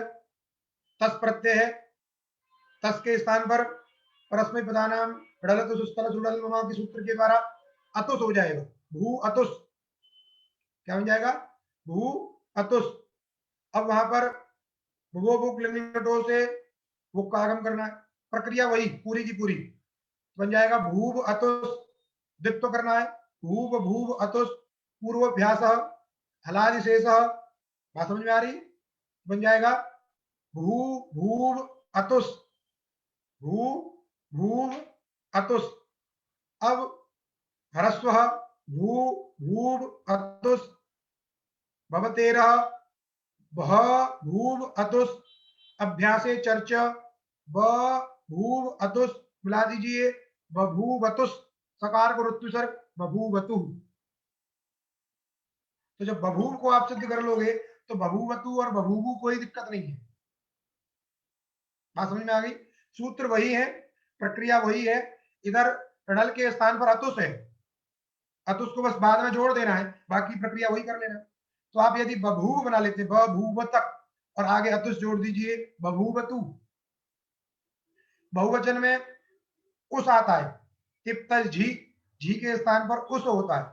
तस प्रत्यय है, तस के स्थान पर परस्मै पदानाम ढलत सुस्थल सुडल ममा के सूत्र के द्वारा अतुस हो जाएगा, भू अतुस। क्या बन जाएगा? भू अतुस। अब वहां पर भुवो भूक लिंगो से वो का आगम करना है, प्रक्रिया वही पूरी की पूरी, बन जाएगा भूव अतुस। द्वित्व करना है, भूव भूव अतुस पूर्वाभ्यास हलादिशेष। बात समझ में आ रही? बन जाएगा भू भूव अतुस, भू भूव अतुस। अब ह्रस्व भू भूव अतुस भवतेरः भ भूव अतुस अभ्यासे चर्च ब भूव अतुस मिला दीजिए बभूवतुस, सकार को ऋतु सर्ग बभूवतु। तो जब बभूव को आप सिद्ध कर लोगे तो बभूवतु और बभूवु कोई दिक्कत नहीं है। बात समझ में आ गई? सूत्र वही है, प्रक्रिया वही है। इधर णल के स्थान पर अतुस है, अतुस को बस बाद में जोड़ देना है, बाकी प्रक्रिया वही कर लेना। तो आप यदि बभूव बना लेते बभूवतक और आगे अतुस जोड़ दीजिए बभूवतु। बहुवचन में उस आता है, तिप्तल झी, झी के स्थान पर उस होता है,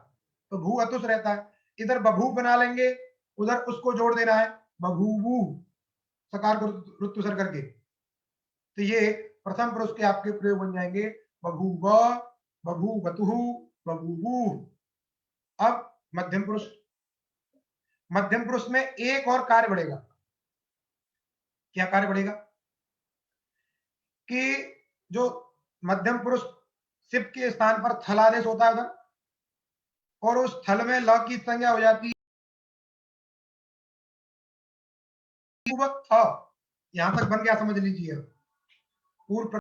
तो भू अतुस रहता है। इधर बभू बना लेंगे, उधर उसको जोड़ देना है बभूवु, सकार को ऋतुसर करके। तो ये प्रथम पुरुष के आपके प्रयोग बन जाएंगे बभूव, बभूवतु, बभूवु। अब मध्यम पुरुष, मध्यम पुरुष में एक और कार्य बढ़ेगा। क्या कार्य बढ़ेगा? कि जो मध्यम पुरुष सिप के स्थान पर थल आदेश होता है उधर, और उस थल में ल की संज्ञा हो जाती है थ। यहां तक बन गया, समझ लीजिए। पूर्व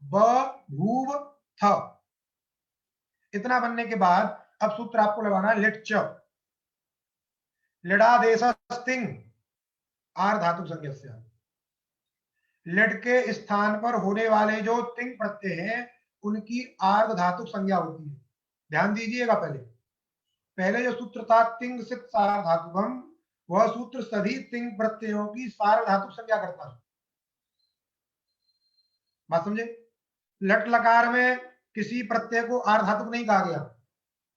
ब भूव थ, इतना बनने के बाद अब सूत्र आपको लगाना है लिट च, लिडादेश स्तिंग आर धातु संज्ञा से। लिट के स्थान पर होने वाले जो तिंग प्रत्यय हैं उनकी आर्ध धातु संज्ञा होती है। ध्यान दीजिएगा, पहले पहले जो सूत्र था तिंग सित सार धातुभम, वह सूत्र सभी तिंग प्रत्ययों की सार धातु संज्ञा करता है। बात समझे? लट लकार में किसी प्रत्यय को आर धातुक नहीं कहा गया।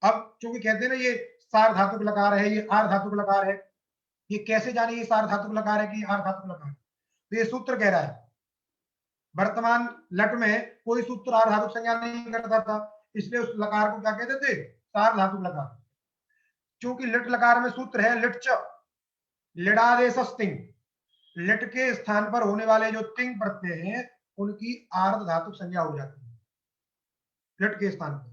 अब चूंकि कहते हैं ना ये सार धातुक लकार है, ये आर धातुक लकार है, ये कैसे जाने ये सार धातुक लकार है कि आर धातुक लकार है? तो ये सूत्र कह रहा है वर्तमान लट में कोई सूत्र आर धातुक संज्ञा नहीं करता था, इसलिए उस लकार को क्या कहते थे? सार धातुक लकार। चूंकि लिट लकार में सूत्र है लिट च, लिडादेश तिंग, लिट के स्थान पर होने वाले जो तिंग प्रत्यय हैं उनकी आर्ध धातुक संज्ञा हो जाती है लिट के स्थान पर।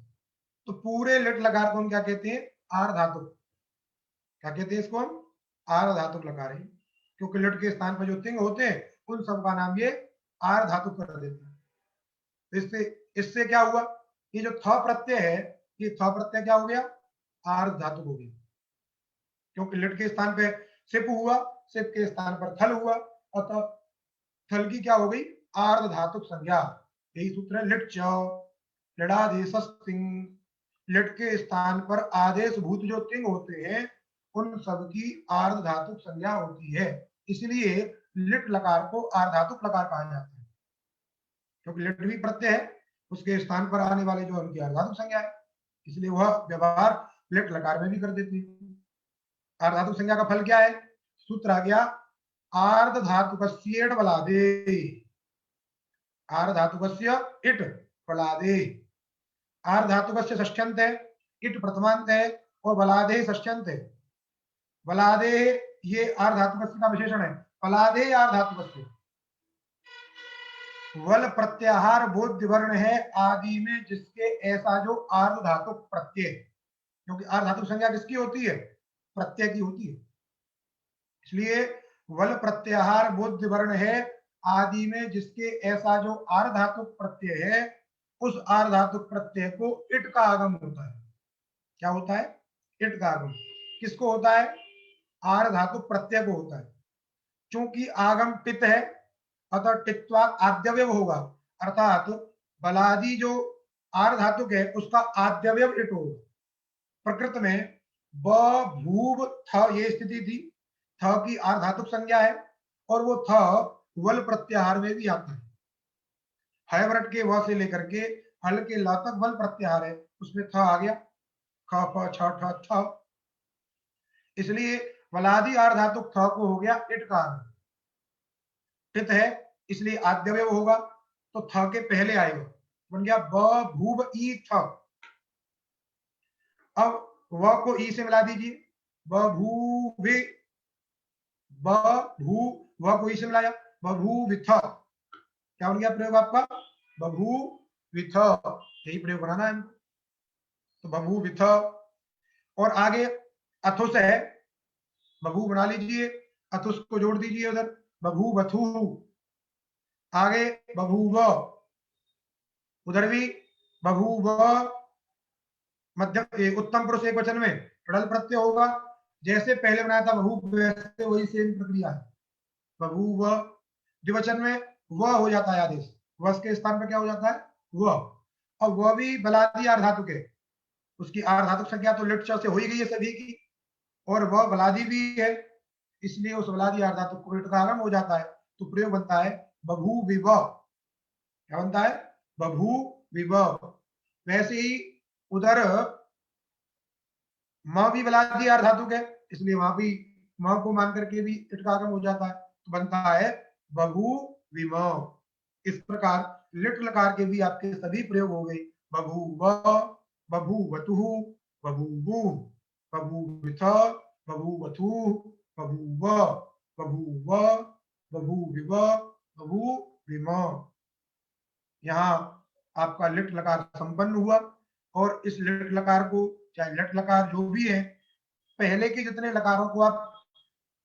तो पूरे लिट लकार को हम क्या कहते हैं? आर्ध धातुक। क्या कहते हैं इसको हम? आर्ध धातुक लकार है, क्योंकि लिट के स्थान पर जो तिंग होते हैं उन सब का नाम ये आर्ध धातुक कर देते हैं। तो इससे क्या हुआ? ये जो थ प्रत्यय है, ये थ प्रत्यय क्या हो गया? आर्ध धातुक हो गया, क्योंकि लिट के स्थान पे सिप हुआ, सिप के स्थान पर थल हुआ, अतः थल की क्या हो गई, आर्ध धातुक संज्ञा। यही सूत्र है लिट च लिडादेश तिंग। लिट के स्थान पर आदेश भूत जो तिंग होते हैं उन सब की आर्ध धातुक संज्ञा होती है, इसलिए लिट लकार को आर्धातुक लकार कहा जाता है, क्योंकि लिट भी प्रत्यय है, उसके स्थान पर आने वाले जो उनकी आर्धातुक संज्ञा है, इसलिए वह व्यवहार लिट लकार में भी कर देती है। आर्धातुक संज्ञा का फल क्या है, सूत्र आ गया आर्ध धातुकस्य इट बलादे। आर्ध धातुकस्य इट बलादे। आर्ध धातुकस्य षष्ठ्यंत है, इट प्रथमांत है और बलादे षष्ठ्यंत है। बलादे ये आर्ध धातुकस्य का विशेषण है। बलादे आर्ध धातुकस्य वल प्रत्याहार बोध्य वर्ण है आदि में जिसके ऐसा जो आर्ध धातुक प्रत्यय, क्योंकि आर्ध धातुक संज्ञा किसकी होती है, प्रत्यय की होती है, इसलिए वल प्रत्याहार बोध्य वर्ण है आदि में जिसके ऐसा जो आर्ध धातुक प्रत्यय है, उस आर्ध धातुक प्रत्यय को इट का आगम होता है। क्या होता है, इट का आगम। किसको होता है, आर्ध धातुक प्रत्यय को होता है। चूंकि आगम टित है अतः टित्वा आद्यवयव होगा, अर्थात बलादि जो आर्ध धातुक है उसका आद्यवयव इट होगा। प्रकृत में ब भूव थ ये स्थिति थी, थ की आर्ध धातुक संज्ञा है और वो थ वल प्रत्याहार में भी आता है। है वरट के व से लेकर के हल के ल तक वल प्रत्याहार है, उसमें थ आ गया, ख फ छ ठ थ, इसलिए वलादि आर्ध धातुक थ को हो गया इट का आगम। टित है इसलिए आद्यवयव होगा, तो थ के पहले आएगा, बन गया ब भूव ई थ। अब व को ई से मिला दीजिए, बभूवे, ब भू व को ई से मिलाया बभूविथ, क्या बन गया प्रयोग आपका, बभूविथ, यही प्रयोग बनाना है, तो बभूविथ। और आगे अथुस है, बभू बना लीजिए, अथुस को जोड़ दीजिए उधर, बभूवथु। आगे बभूव, उधर भी बभूव, मध्यम उत्तम पुरुष एक वचन में टड़ल प्रत्यय होगा, जैसे पहले बनाया था बभू वैसे वही सेम प्रक्रिया है। बभूव द्विवचन में व हो जाता है आदेश, वस के स्थान पर क्या हो जाता है, व। और वह भी बलादि आर्ध धातुक है, उसकी आर्ध धातुक संख्या तो लिट से हो ही गई है सभी की, और वह बलादि भी है, इसलिए उस बलादि आर्ध धातुक को इट का आगम हो जाता है, तो प्रयोग बनता है बभू विव। क्या बनता है, बभू विव। वैसे ही उधर म भी बलादि आर्ध धातुक है, इसलिए वहां भी म को मान करके भी इट का आगम हो जाता है, तो बनता है बभू विम। इस प्रकार लिट लकार के भी आपके सभी प्रयोग हो गए, बभूव, बभूवतु, बभूवु, बभूविथ, बभूवथु, बभूव, बभूव, बभूविव, बभूविम। यहाँ आपका लिट लकार संपन्न हुआ, और इस लिट लकार को, चाहे लिट लकार जो भी है, पहले के जितने लकारों को आप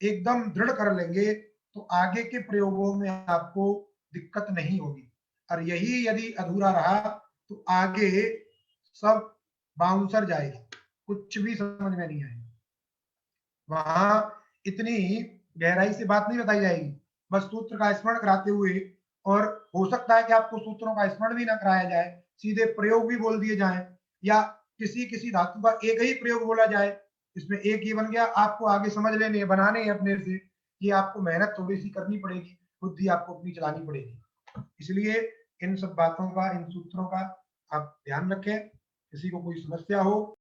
एकदम दृढ़ कर लेंगे तो आगे के प्रयोगों में आपको दिक्कत नहीं होगी, और यही यदि अधूरा रहा तो आगे सब बाउंसर जाएगा, कुछ भी समझ में नहीं आएगा, वहां इतनी गहराई से बात नहीं बताई जाएगी, बस सूत्र का स्मरण कराते हुए, और हो सकता है कि आपको सूत्रों का स्मरण भी ना कराया जाए, सीधे प्रयोग भी बोल दिए जाए, या किसी किसी धातु का एक ही प्रयोग बोला जाए, इसमें एक ही बन गया, आपको आगे समझ लेने बनाने हैं अपने से, ये आपको मेहनत थोड़ी सी करनी पड़ेगी, बुद्धि आपको अपनी चलानी पड़ेगी। इसलिए इन सब बातों का, इन सूत्रों का आप ध्यान रखें, किसी को कोई समस्या हो